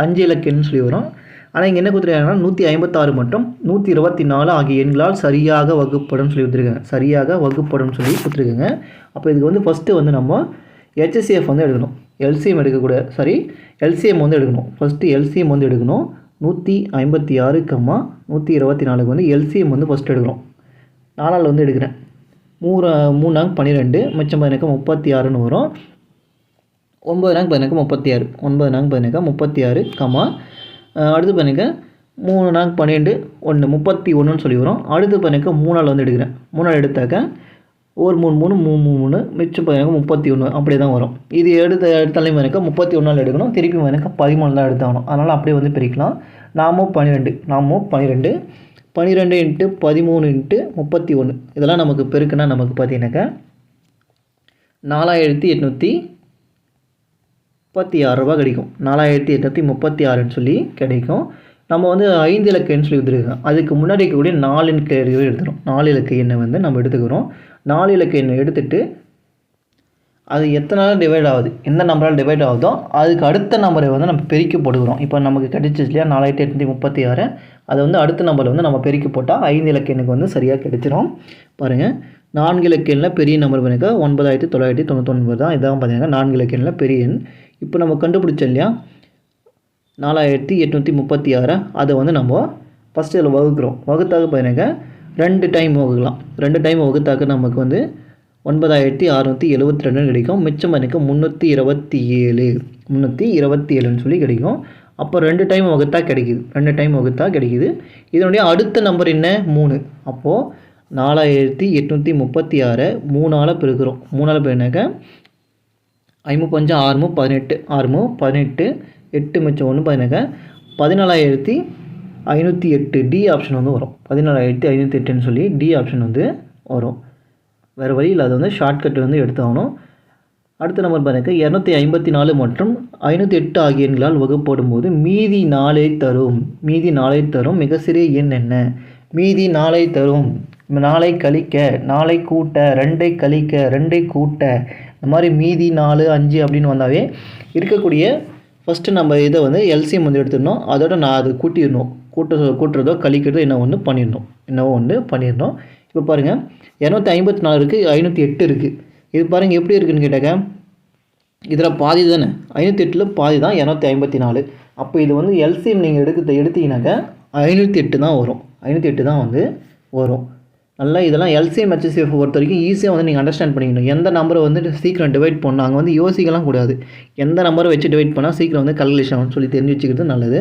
S1: 5 இலக்க எண் சொல்லி வரும். ஆனால் இங்கே என்ன கொடுத்துருக்காங்கன்னா 156 மற்றும் 124 ஆகிய எண்களால் சரியாக வகுப்படும் சொல்லி கொடுத்துருக்காங்க. சரியாக வகுப்படும் சொல்லி கொடுத்துருக்காங்க. அப்போ இதுக்கு வந்து ஃபஸ்ட்டு வந்து நம்ம HCF வந்து எடுக்கணும். LCM எடுக்கக்கூடாது, LCM வந்து எடுக்கணும். ஃபஸ்ட்டு LCM வந்து எடுக்கணும். 156, 124க்கு வந்து LCM வந்து ஃபஸ்ட்டு எடுக்கிறோம். 4ஆல் வந்து எடுக்கிறேன். 3 நாங்க 12, மிச்சம் எனக்கு 36ன்னு வரும். 9 நாங்க 36, 9 நாங்க 36, அடுத்து பண்ணிக்க 3 நாங்க 12, 1 31ன்னு சொல்லி வரும். அடுத்து பண்ணிக்க 3ஆல் வந்து எடுக்கிறேன். 3ஆல் எடுத்தாக்க ஒரு 3 3 3 3, மிச்சம் எனக்கு 31 அப்படியே தான் வரும். இது எடுத்தாலையும் எனக்கு 31ஆல் எடுக்கணும். திருப்பி எனக்கு 13 தான் எடுத்தாகணும். அதனால் அப்படியே வந்து பிரிக்கலாம். நாமும் 12 12 × 13 × 31 இதெல்லாம் நமக்கு பெருக்குன்னா நமக்கு பார்த்தீங்கன்னாக்கா 4836 ரூபா கிடைக்கும். 4836ன்னு சொல்லி கிடைக்கும். நம்ம வந்து 5 இலக்க எண் சொல்லி எடுத்துருக்கோம். அதுக்கு முன்னாடி இருக்கக்கூடிய 4 இலக்க எண்ணை எடுத்துக்கிறோம். 4 இலக்க எண்ணை வந்து நம்ம எடுத்துக்கிறோம். 4 இலக்க எண்ணை எடுத்துகிட்டு அது எத்தனை டிவைட் ஆகுது, எந்த நம்பரால் டிவைட் ஆகுதோ அதுக்கு அடுத்த நம்பரை வந்து நம்ம பெருக்கி போட்டுக்கிறோம். இப்போ நமக்கு கிடைச்சிச்சு இல்லையா 4836, அதை வந்து அடுத்த நம்பரை வந்து நம்ம பெருக்கி போட்டால் 5 இலக்க எண்ணுக்கு வந்து சரியாக கிடைச்சிரும். பாருங்கள், 4 இலக்க எண்ணில் பெரிய நம்பர் பண்ணிக்கா 9999 தான். இதான் பார்த்தீங்கன்னா 4 இலக்க எண்ணில் பெரிய எண். இப்போ நம்ம கண்டுபிடிச்சோம் இல்லையா 4836, அதை வந்து நம்ம ஃபஸ்ட்டு இதில் வகுக்கிறோம். வகுத்தாக பார்த்தீங்கன்னாக்கா 2 டைம் வகுக்கலாம். 2 டைம் வகுத்தாக்க நமக்கு வந்து 9672 கிடைக்கும். மிச்சம் எனக்கு 327ன்னு சொல்லி கிடைக்கும். அப்போ 2 டைம் வகுத்தா கிடைக்குது. இதனுடைய அடுத்த நம்பர் என்ன? 3. அப்போது 4836 3ஆல் பெருக்கிறோம். 3ஆல் பெருனாக்கா 5 5 6 18, 6 18, 8 மிச்சம் 1 பார்த்தீங்கன்னாக்கா 14508. டி ஆப்ஷன் வந்து வரும். 14508ன்னு சொல்லி டி ஆப்ஷன் வந்து வரும். வேறு வழி இல்லை, அதை வந்து ஷார்ட்கட் வந்து எடுத்தாகணும். அடுத்த நம்பர் பாருங்க, 254 மற்றும் 508 ஆகிய எண்களால் வகுப்படும் போது மீதி 4 தரும். மிக சிறிய எண் என்ன? மீதி 4ஐ தரும், 4ஐ கழிக்க, 4ஐ கூட்ட, 2ஐ கழிக்க, 2ஐ கூட்ட, இந்த மாதிரி மீதி 4, 5 அப்படின்னு வந்தாவே இருக்கக்கூடிய ஃபஸ்ட்டு நம்ம இதை வந்து எல்சிஎம் வந்து எடுத்துடணும். அதோட நான் அது கூட்டிடணும். கூட்டுறதோ கழிக்கிறதோ என்னவோ ஒன்று பண்ணிடணும். இப்போ பாருங்கள் 254 இருக்குது, 508 இருக்குது. இது பாருங்கள் எப்படி இருக்குதுன்னு கேட்டாக்க, இதில் பாதி தானே, 508ல் பாதி தான் 254. அப்போ இது வந்து எல்சிஎம் நீங்கள் எடுத்தீங்கன்னாக்கா 508 தான் வரும். 508 தான் வந்து வரும். நல்லா இதெல்லாம் எல்சிஎம் ஹெச்சிஎஃப் பொறுத்த வரைக்கும் ஈஸியாக வந்து நீங்கள் அண்டர்ஸ்டாண்ட் பண்ணிக்கணும். எந்த நம்பரை வந்து சீக்கிரம் டிவைட் பண்ணணும், அங்கே வந்து யோசிக்கலாம் கூடாது. எந்த நம்பரை வச்சு டிவைட் பண்ணால் சீக்கிரம் வந்து கால்குலேஷன் ஆகும்னு சொல்லி தெரிஞ்சு வச்சுக்கிறது நல்லது.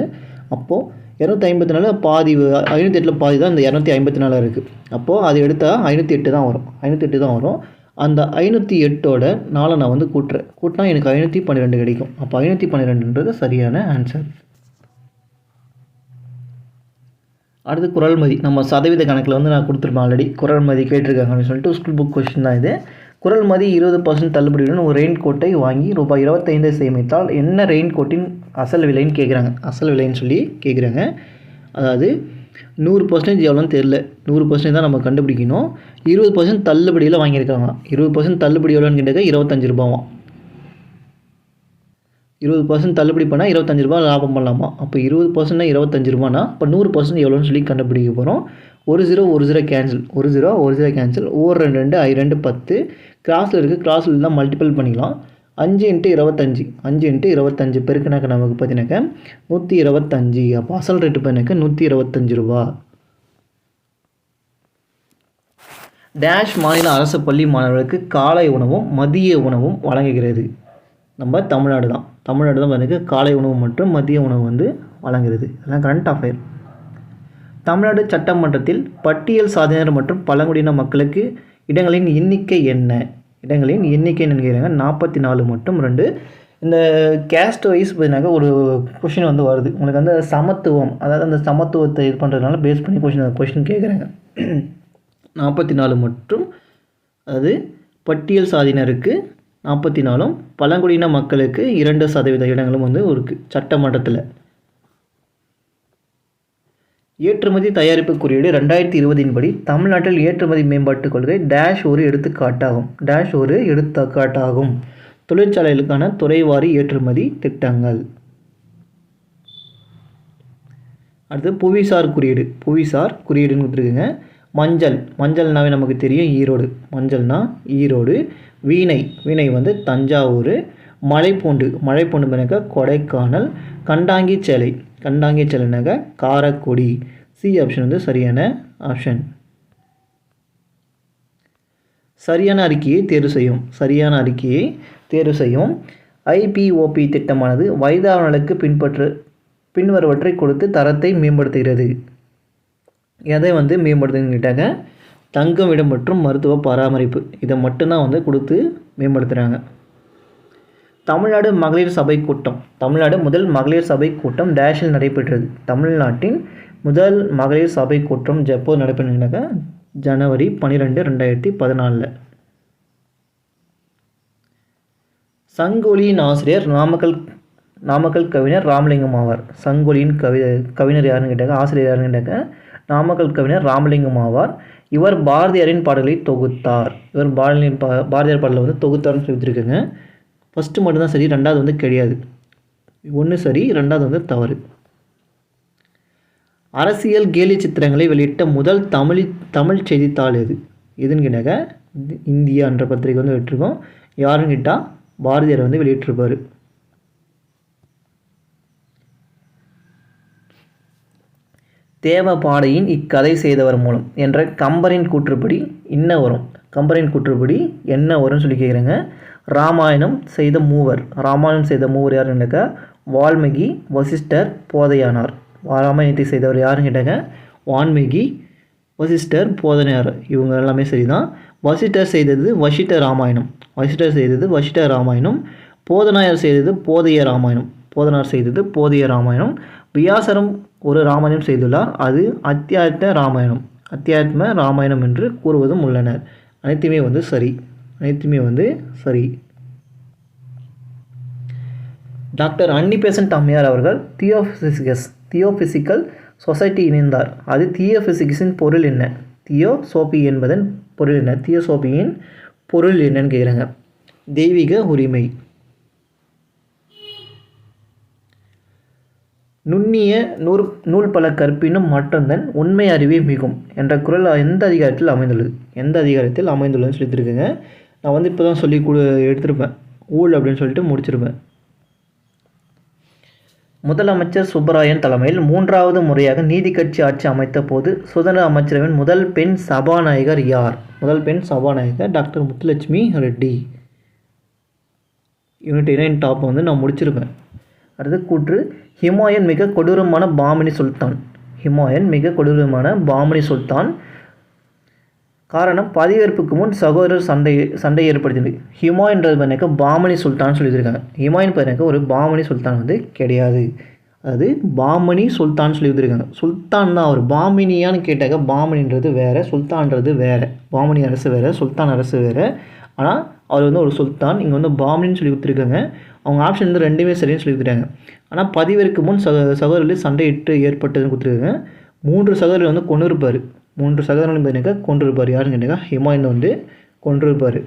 S1: அப்போது 254 பாதி, 508ல் பாதி தான் இந்த 254 இருக்குது. அப்போது அது எடுத்தால் 508 தான் வரும். 508 தான் வரும். அந்த 508ஓட 4 நான் வந்து கூட்டினா எனக்கு 512 கிடைக்கும். அப்போ 512ன்றது சரியான ஆன்சர். அடுத்து குறள் மதி. நம்ம சதவீத கணக்கில் வந்து நான் கொடுத்துருப்பேன் ஆல்ரெடி. குறள் மதி கேட்டிருக்காங்க அப்படின்னு சொல்லிட்டு ஸ்கூல் புக் கொஸ்டின் தான் இது. குறள் மதி 20% தள்ளுபடியுடன் ஒரு ரெயின் கோட்டை வாங்கி ரூபாய் 25 சேமித்தால் என்ன ரெயின் கோட்டின் அசல் விலைன்னு கேட்குறாங்க. அசல் விலைன்னு சொல்லி கேட்குறாங்க. அதாவது 100% எவ்வளோன்னு தெரில, 100% தான் நம்ம கண்டுபிடிக்கணும். 20% தள்ளுபடியில் வாங்கியிருக்காங்க. 20% தள்ளுபடி எவ்வளோன்னு கேட்டாக்க 25 ரூபாவாம். 20% தள்ளுபடி பண்ணால் 25 ரூபா லாபம் பண்ணலாமா? அப்போ 20% 25 ரூபானா இப்போ 100% எவ்வளோன்னு சொல்லி கண்டுபிடிக்க போகிறோம். 1 0 கேன்சல், 1 0 கேன்சல், 2 2 I 2 10, கிராஸில் இருக்குது, கிராஸில் தான் மல்டிபிள் பண்ணிக்கலாம். 5 × 25, 5 × 25 பெருக்கினாக்க நமக்கு பார்த்தீங்கன்னாக்கா 125. அப்போ அசல் ரேட்டு பார்த்தீங்கன்னாக்கா 125 ரூபா. டேஷ் மாநில அரசு பள்ளி மாணவர்களுக்கு காலை உணவும் மதிய உணவும் வழங்குகிறது. நம்ம தமிழ்நாடு தான் வந்து காலை உணவு மற்றும் மதிய உணவு வந்து வழங்குகிறது. அதெல்லாம் கரண்ட் அஃபேர். தமிழ்நாடு சட்டமன்றத்தில் பட்டியல் சாதியினர் மற்றும் பழங்குடியின மக்களுக்கு இடங்களின் எண்ணிக்கை என்ன? இடங்களின் எண்ணிக்கை என்னன்னு 44 மற்றும் 2. இந்த கேஸ்ட் வைஸ் பார்த்தீங்கன்னாக்கா ஒரு கொஷின் வந்து வருது உங்களுக்கு. அந்த சமத்துவம், அதாவது அந்த சமத்துவத்தை இது பண்ணுறதுனால பேஸ் பண்ணி கொஷின் கேட்குறாங்க. 44 மற்றும், அதாவது பட்டியல் சாதியினருக்கு 44, பழங்குடியின மக்களுக்கு 2% இடங்களும் வந்து இருக்குது சட்டமன்றத்தில். ஏற்றுமதி தயாரிப்பு குறியீடு 2020 படி தமிழ்நாட்டில் ஏற்றுமதி மேம்பாட்டுக் கொள்கை டேஷ் ஒரு எடுத்துக்காட்டாகும். தொழிற்சாலைகளுக்கான துறைவாரி ஏற்றுமதி திட்டங்கள். அடுத்து புவிசார் குறியீடுன்னு கொடுத்துருக்குங்க. மஞ்சள்னாவே நமக்கு தெரியும் ஈரோடு. மஞ்சள்னா ஈரோடு. வீணை வந்து தஞ்சாவூர். மலைப்பூண்டு பண்ணாக்கா கொடைக்கானல். கண்டாங்கி சேலைனாக்கா காரைக்குடி. சி ஆப்ஷன் வந்து சரியான ஆப்ஷன். சரியான அறிக்கையை தேர்வு செய்யும். ஐபிஓபி திட்டமானது வயதானவர்களுக்கு பின்வருவற்றை கொடுத்து தரத்தை மேம்படுத்துகிறது. எதை வந்து மேம்படுத்துன்னு கேட்டாங்க, தங்குமிடம் மற்றும் மருத்துவ பராமரிப்பு. இதை மட்டும்தான் வந்து கொடுத்து மேம்படுத்துகிறாங்க. தமிழ்நாடு முதல் மகளிர் சபை கூட்டம் டேஷில் நடைபெற்றது. தமிழ்நாட்டின் முதல் மகளிர் சபை கூட்டம் எப்போது நடைபெற்றாக்க ஜனவரி 12, 2014. சங்கொலியின் ஆசிரியர் நாமக்கல் கவிஞர் ராமலிங்கம் ஆவார். சங்கொலியின் கவிஞர் யாருன்னு கேட்டாங்க, ஆசிரியர் யாருன்னு கேட்டாங்க நாமக்கல் கவிஞர் ராமலிங்கம் ஆவார். இவர் பாரதியாரின் பாடல்களை தொகுத்தார். பாரதியார் பாடலை வந்து தொகுத்தார்னு சொல்லியிருக்குங்க. ஃபஸ்ட்டு மட்டும்தான் சரி, ரெண்டாவது வந்து கிடையாது. ஒன்று சரி, ரெண்டாவது வந்து தவறு. அரசியல் கேலி சித்திரங்களை வெளியிட்ட முதல் தமிழ் செய்தித்தாள் எதுன்னு கேட்டாக்க இந்தியா என்ற பத்திரிகை வந்து வெளியிட்டிருக்கோம். யாருன்னு கேட்டால் பாரதியார் வந்து வெளியிட்டிருப்பார். தேவபாடையின் இக்கதை செய்தவர் மூலம் என்ற கம்பரின் கூற்றுப்படி என்ன வரும்னு சொல்லி கேட்குறேங்க. ராமாயணம் செய்த மூவர் யாருன்னாக்கா வால்மீகி, வசிஷ்டர், போதையானார். ராமாயணத்தை செய்தவர் யாருன்னு கேட்டாங்க வால்மீகி, வசிஷ்டர், போதனையார். இவங்க எல்லாமே சரிதான். வசிஷ்டர் செய்தது வசிஷ்ட ராமாயணம். போதனார் செய்தது போதைய ராமாயணம். வியாசரும் ஒரு ராமாயணம் செய்துள்ளார். அது அத்தியாத்ம ராமாயணம் என்று கூறுவதும் உள்ளனர். அனைத்துமே வந்து சரி. டாக்டர் அன்னி பெசன்ட் அம்மையார் அவர்கள் தியோபிசிக்கல் சொசைட்டி இணைந்தார். அது தியோஃபிசிக்ஸின் பொருள் என்ன? தியோசோபி என்பதன் பொருள் என்ன? தியோசோபியின் பொருள் என்னன்னு கேட்குறாங்க. தெய்வீக உரிமை. நுண்ணிய நூல் பல கற்பினும் மற்றந்தன் உண்மை அறிவே மிகும் என்ற குறள் எந்த அதிகாரத்தில் அமைந்துள்ளது? எந்த அதிகாரத்தில் அமைந்துள்ளதுன்னு சொல்லியிருக்குங்க. நான் வந்து இப்போ தான் சொல்லி எடுத்திருப்பேன். ஊழ் அப்படின்னு சொல்லிட்டு முடிச்சிருப்பேன். முதலமைச்சர் சுப்பராயன் தலைமையில் 3வது முறையாக நீதி கட்சி ஆட்சி அமைத்த போது சுதந்திர அமைச்சரவையின் முதல் பெண் சபாநாயகர் யார்? முதல் பெண் சபாநாயகர் doctor Muthulakshmi Reddy. Unit 9 top வந்து நான் முடிச்சிருப்பேன். அடுத்து கூற்று. ஹுமாயூன் மிக கொடூரமான பாமினி சுல்தான். ஹுமாயூன் மிக கொடூரமான பாமினி சுல்தான். காரணம் பதவியேற்புக்கு முன் சகோதரர் சண்டை ஏற்படுத்தினது. ஹுமாயூன்றது பார்த்தீங்கன்னா பாமனி சுல்தான் சொல்லியிருக்காங்க. ஹுமாயூன் பார்த்தீங்கன்னா ஒரு பாமனி சுல்தான் வந்து கிடையாது. அதாவது பாமனி சுல்தான் சொல்லி வந்துருக்காங்க. சுல்தான் தான் அவர். பாமினியான்னு கேட்டாக்க பாமனின்றது வேறு, சுல்தான்றது வேறு. பாமனி அரசு வேறு, சுல்தான் அரசு வேறு. ஆனால் அவர் வந்து ஒரு சுல்தான். இங்கே வந்து பாமனின்னு சொல்லி கொடுத்துருக்காங்க. அவங்க ஆப்ஷன் வந்து ரெண்டுமே சரின்னு சொல்லி கொடுத்துருக்காங்க. ஆனால் பதிவிற்கு முன் சகோதரர்கள் சண்டையிட்டு ஏற்பட்டதுன்னு கொடுத்துருக்காங்க. 3 சகோதரர்கள் வந்து கொண்டு இருப்பார். 3 சகோதரர்கள் பார்த்தீங்கன்னா கொண்டிருப்பார். யாருன்னு கேட்டால் ஹுமாயூன் வந்து கொண்டிருப்பார்.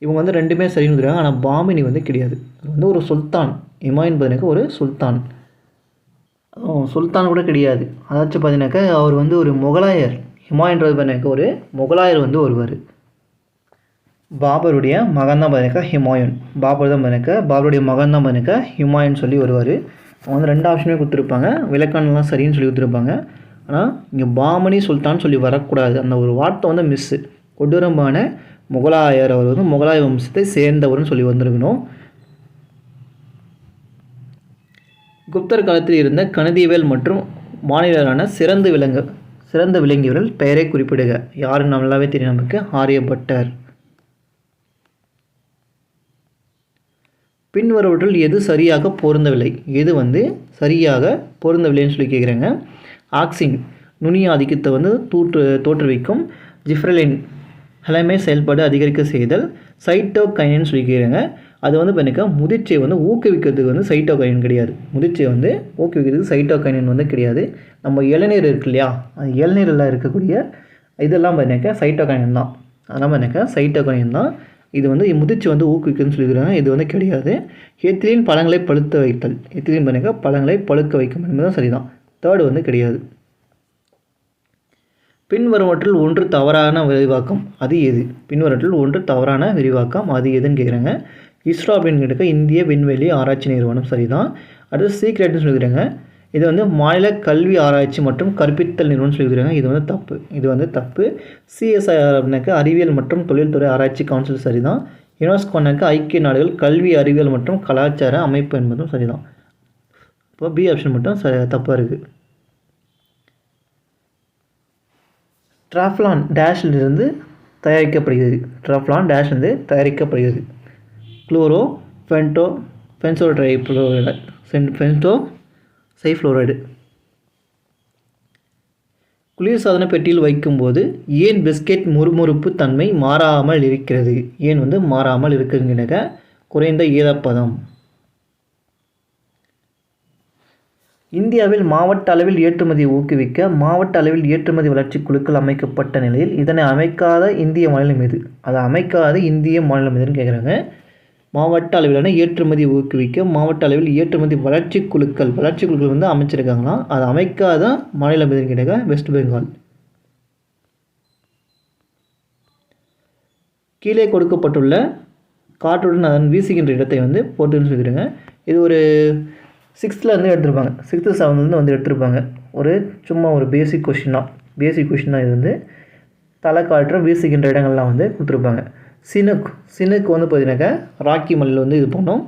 S1: இவங்க வந்து ரெண்டுமே சரின்னு கொடுத்துருக்காங்க. ஆனால் பாமினி வந்து கிடையாது. அது வந்து ஒரு சுல்தான். ஹுமாயூன் பார்த்தீங்கன்னா ஒரு சுல்தான். சுல்தான் கூட கிடையாது. அதாச்சும் பார்த்தீங்கன்னாக்கா அவர் வந்து ஒரு முகலாயர். ஹுமாயூன்றது பார்த்தீங்கன்னா ஒரு முகலாயர் வந்து வருவார். பாபருடைய மகன் தான் பார்த்தீங்கன்னா ஹுமாயூன். பாபருடைய மகன் தான் பார்த்தீங்கன்னா ஹுமாயூன் சொல்லி வருவார். அவங்க வந்து 2 ஆப்ஷனுமே கொடுத்துருப்பாங்க. விளக்கணம்லாம் சரின்னு சொல்லி கொடுத்துருப்பாங்க. ஆனால் இங்கே பாமனி சுல்தான் சொல்லி வரக்கூடாது. அந்த ஒரு வார்த்தை வந்து மிஸ்ஸு. கொடூரமான முகலாயர். அவர் வந்து முகலாய வம்சத்தை சேர்ந்தவர்னு சொல்லி வந்திருக்கணும். குப்தர் காலத்தில் இருந்த கணிதவியல் மற்றும் மாநிலரான சிறந்த விளங்கியவர்கள் பெயரை குறிப்பிடுக. யாருன்னு நல்லாவே தெரியும் நமக்கு. ஆரியபட்டர். பின்வருவற்றில் எது சரியாக பொருந்தவில்லை? எது வந்து சரியாக பொருந்தவில்லைன்னு சொல்லி கேட்குறாங்க. ஆக்சின் நுனிய ஆதிக்கத்தை வந்து தோற்றுவிக்கும். ஜிப்ரலின் ஹலமே செயல்பாடு அதிகரிக்க செய்தல். சைட்டோகைனின்னு சொல்லி கேட்குறாங்க. அது வந்து பார்த்தீங்கன்னா முதிர்ச்சியை வந்து ஊக்குவிக்கிறதுக்கு வந்து சைட்டோகைனின் கிடையாது. முதிர்ச்சியை வந்து ஊக்குவிக்கிறதுக்கு சைட்டோகைனின் வந்து கிடையாது. நம்ம இளநீர் இருக்கு இல்லையா, அது இளநீரில் இருக்கக்கூடிய இதெல்லாம் பார்த்தீங்கன்னா சைட்டோகைனின் தான். அதெல்லாம் பார்த்தீங்கன்னா சைட்டோகைனின் தான். இது வந்து முதிர்ச்சி வந்து ஊக்குவிக்குன்னு சொல்லிக்கிறாங்க. இது வந்து கிடையாது. எத்திலீன் பழங்களை பழுக்க வைத்தல். எத்திலீன் பார்த்தீங்கன்னா பழங்களை பழுக்க வைக்கும் என்பதுதான் சரிதான். தேர்டு வந்து கிடையாது. பின்வருவற்றில் ஒன்று தவறான விரிவாக்கம் அது எது? பின்வருவற்றில் ஒன்று தவறான விரிவாக்கம் அது எதுன்னு கேட்குறாங்க. இஸ்ரோ அப்படின்னு கேட்க இந்திய விண்வெளி ஆராய்ச்சி நிறுவனம் சரிதான். அடுத்து சீக்ரெட்னு சொல்லிக்கிறாங்க. இது வந்து மாநில கல்வி ஆராய்ச்சி மற்றும் கற்பித்தல் நிறுவனம் சொல்லிக்கிறாங்க. இது வந்து தப்பு. சிஎஸ்ஐஆர் அப்படின்னாக்க அறிவியல் மற்றும் தொழில்துறை ஆராய்ச்சி கவுன்சில் சரிதான். யுனெஸ்கோனாக்க ஐக்கிய நாடுகள் கல்வி அறிவியல் மற்றும் கலாச்சார அமைப்பு என்பதும் சரிதான். இப்போ பி ஆப்ஷன் மட்டும் தப்பாக இருக்குது. ட்ராஃப்லான் டேஷிலிருந்து தயாரிக்கப்படுகிறது. குளோரோ ஃபென்சோசைஃப்ளோரைடு. குளிர்சாதன பெட்டியில் வைக்கும்போது ஏன் பிஸ்கெட் முறுமுறுப்பு தன்மை மாறாமல் இருக்கிறது? ஏன் வந்து மாறாமல் இருக்குதுங்க? குறைந்த ஈரப்பதம். இந்தியாவில் மாவட்ட அளவில் ஏற்றுமதியை ஊக்குவிக்க மாவட்ட அளவில் ஏற்றுமதி வளர்ச்சி குழுக்கள் அமைக்கப்பட்ட நிலையில் இதனை அமைக்காத இந்திய மாநிலம் எது? அதை அமைக்காத இந்திய மாநிலம் எதுன்னு கேட்குறாங்க. மாவட்ட அளவிலான ஏற்றுமதி ஊக்குவிக்க மாவட்ட அளவில் ஏற்றுமதி வளர்ச்சி குழுக்கள் வந்து அமைச்சிருக்காங்களாம். அதை அமைக்காத மாநிலம் எதுன்னு கேட்டாங்க வெஸ்ட் பெங்கால். கீழே கொடுக்கப்பட்டுள்ள காற்றுடன் அதன் வீசுகின்ற இடத்தை வந்து போட்டுன்னு சொல்லிடுங்க. இது ஒரு 6th வந்து எடுத்திருப்பாங்க. 6th 7th வந்து எடுத்திருப்பாங்க. சும்மா ஒரு பேசிக் கொஷின் தான். இது வந்து தலை காற்று வீசுகின்ற இடங்கள்லாம் வந்து கொடுத்துருப்பாங்க. சினுக்கு வந்து பார்த்தீங்கன்னாக்கா ராக்கி மலையில் வந்து இது பண்ணோம்.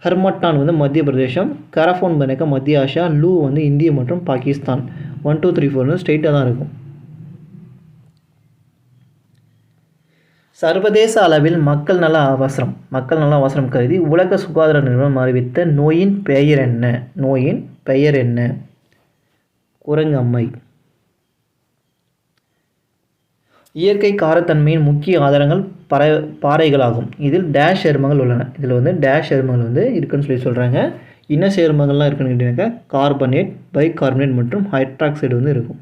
S1: ஹர்மட்டான் வந்து மத்திய பிரதேசம். கரஃபோன் பார்த்தீங்கன்னாக்கா மத்திய ஆசியா. லூ வந்து இந்தியா மற்றும் பாகிஸ்தான். 1 2 3 4 ஸ்ட்ரெயிட்டாக தான் இருக்கும். சர்வதேச அளவில் மக்கள் நல அவசரம் கருதி உலக சுகாதார நிறுவனம் அறிவித்த நோயின் பெயர் என்ன? குரங்கு அம்மை. இயற்கை காரத்தன்மையின் முக்கிய ஆதாரங்கள் பாறைகளாகும். இதில் டேஷ் எருமங்கள் உள்ளன. இதில் வந்து டேஷ் எருமங்கள் வந்து இருக்குன்னு சொல்லி சொல்கிறாங்க. என்ன சேர்மங்கள்லாம் இருக்குன்னு கேட்டிங்கனாக்கா கார்பனேட், பைகார்பனேட் மற்றும் ஹைட்ராக்சைடு வந்து இருக்கும்.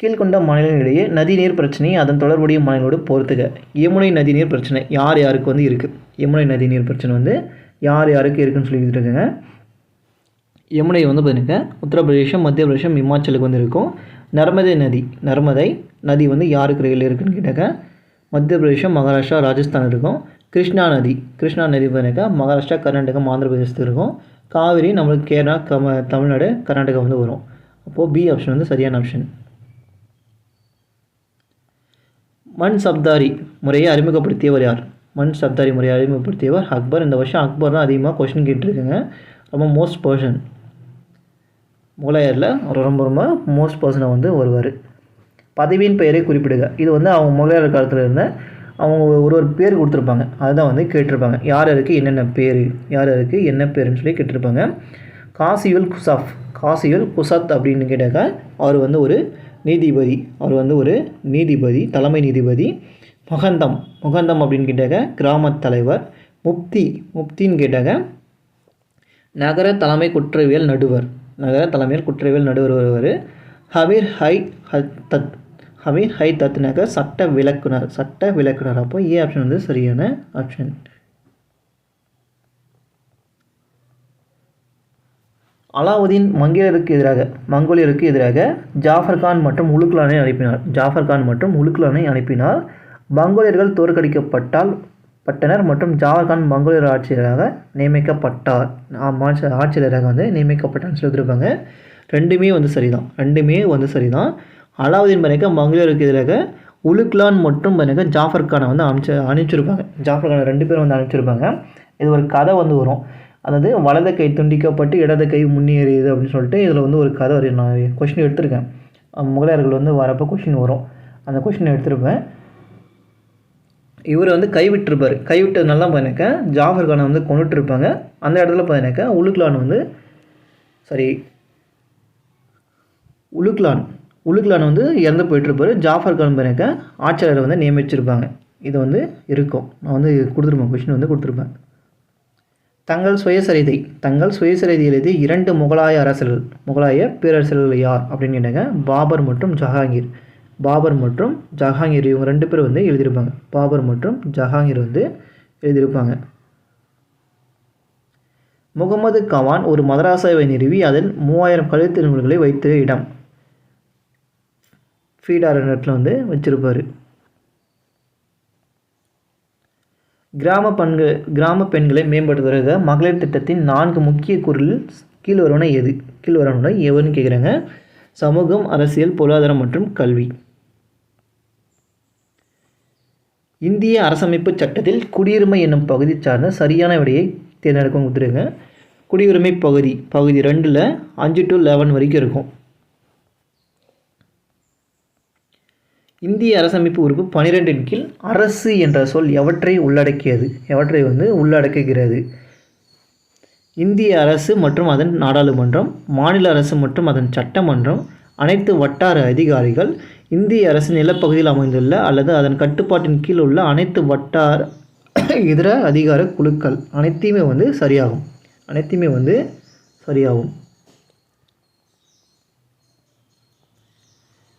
S1: கீழ்கொண்ட மாநிலங்களிடையே நதிநீர் பிரச்சனை அதன் தொடர்புடைய மாநிலங்களோடு பொறுத்துக. யமுனை நதிநீர் பிரச்சனை யார் யாருக்கு வந்து இருக்குது? யமுனை நதிநீர் பிரச்சனை வந்து யார் யாருக்கு இருக்குன்னு சொல்லிட்டு இருக்காங்க. யமுனை வந்து பார்த்தீங்கன்னா உத்தரப்பிரதேசம், மத்திய பிரதேசம், இமாச்சலுக்கு வந்து இருக்கும். நர்மதை நதி வந்து யாருக்கு இடையில் இருக்குன்னு கேட்டாக்க மத்திய பிரதேசம், மகாராஷ்டிரா, ராஜஸ்தான் இருக்கும். கிருஷ்ணா நதி பார்த்தீங்கன்னாக்கா மகாராஷ்டிரா, கர்நாடகா, ஆந்திர பிரதேசத்துக்கு இருக்கும். காவிரி நம்மளுக்கு கேரளா, தமிழ்நாடு, கர்நாடகா வந்து வரும். அப்போது பி ஆப்ஷன் வந்து சரியான ஆப்ஷன். மண் சப்தாரி முறையை அறிமுகப்படுத்தியவர் யார்? மண் சப்தாரி முறையை அறிமுகப்படுத்தியவர் அக்பர். இந்த வருஷம் அக்பர் தான் அதிகமாக கொஸ்டின் கேட்டிருக்குங்க. ரொம்ப மோஸ்ட் பர்சன் முகலாயரில் ரொம்ப மோஸ்ட் பர்சனாக வந்து வருவார். பதவியின் பெயரை குறிப்பிடுக. இது வந்து அவங்க முகலாயர் காலத்தில் இருந்த அவங்க ஒரு பேர் கொடுத்துருப்பாங்க. அதுதான் வந்து கேட்டிருப்பாங்க. யார் யாருக்கு என்னென்ன பேர், யார் யாருக்கு என்ன பேருன்னு சொல்லி கேட்டிருப்பாங்க. காசியுல் குசாத் அப்படின்னு கேட்டாக்கா அவர் வந்து ஒரு நீதிபதி, தலைமை நீதிபதி. முகந்தம் அப்படின்னு கேட்டாக்க கிராம தலைவர். முப்தின்னு கேட்டாக்க நகர தலைமை குற்றவியல் நடுவர் வருவார். ஹமீர் ஹை தத்னாக்க சட்ட விளக்குனர். அப்போ ஏ ஆப்ஷன் வந்து சரியான ஆப்ஷன். அலாவுதீன் மங்கோலியருக்கு எதிராக ஜாஃபர் கான் மற்றும் உலுக்லானை அனுப்பினார். மங்கோலியர்கள் தோற்கடிக்கப்பட்டனர் மற்றும் ஜாஃபர் கான் மங்கோலியர் ஆட்சியராக வந்து நியமிக்கப்பட்டான்னு சொல்லியிருப்பாங்க. ரெண்டுமே வந்து சரிதான். அலாவுதீன் மங்கோலியருக்கு எதிராக உலுக்லான் மற்றும் ஜாஃபர் கானை வந்து அனுப்பிச்சிருப்பாங்க. ஜாஃபர் கானை 2 பேரும் வந்து அனுப்பிச்சிருப்பாங்க. இது ஒரு கதை வந்து வரும். அதாவது வலது கை துண்டிக்கப்பட்டு இடது கை முன்னேறியது அப்படின்னு சொல்லிட்டு இதில் வந்து ஒரு கதை வரும். நான் கொஷின் எடுத்திருக்கேன். முகலாயர்கள் வந்து வரப்போ கொஷின் வரும். அந்த கொஷின் எடுத்திருப்பேன். இவர் வந்து கைவிட்டதுனால தான் பார்த்தீங்கன்னாக்கா ஜாஃபர் கானை வந்து கொண்டுட்டுருப்பாங்க. அந்த இடத்துல பார்த்தீங்கன்னாக்கா உலுக்லான் வந்து இறந்து போயிட்டுருப்பார். ஜாஃபர் கான் பார்த்தீங்கன்னாக்கா ஆட்சியாளரை வந்து நியமிச்சிருப்பாங்க. இது வந்து இருக்கும். நான் வந்து கொடுத்துருப்பேன், கொஷின் வந்து கொடுத்துருப்பேன். தங்கள் சுயசரிதை எழுதி 2 முகலாய பேரரசர்கள் யார் அப்படின்னு கேட்டாங்க. பாபர் மற்றும் ஜஹாங்கீர் இவங்க 2 பேர் வந்து எழுதியிருப்பாங்க. முகமது கவான் ஒரு மதராசாவை நிறுவி அதில் 3000 கல்வி நூல்களை வைத்த இடம் ஃபீடார் இடத்துல வந்து வச்சிருப்பார். கிராம பெண்களை மேம்படுத்துவதற்காக மகளிர் திட்டத்தின் 4 முக்கிய கூறுகளில் கீழ்வருவன எவன்னு கேட்குறாங்க. சமூகம், அரசியல், பொருளாதாரம் மற்றும் கல்வி. இந்திய அரசமைப்பு சட்டத்தில் குடியுரிமை என்னும் பகுதி சார்ந்த சரியான விடையை தேர்ந்தெடுக்க கொடுத்துருங்க. குடியுரிமை பகுதி 2ல் 5 to 11 வரைக்கும் இருக்கும். இந்திய அரசமைப்பு உறுப்பு 12 கீழ் அரசு என்ற சொல் எவற்றை உள்ளடக்குகிறது? இந்திய அரசு மற்றும் அதன் நாடாளுமன்றம், மாநில அரசு மற்றும் அதன் சட்டமன்றம், அனைத்து வட்டார அதிகாரிகள், இந்திய அரசு நிலப்பகுதியில் அமைந்துள்ள அல்லது அதன் கட்டுப்பாட்டின் கீழ் உள்ள அனைத்து வட்டார இதர அதிகார குழுக்கள். அனைத்தையுமே வந்து சரியாகும்.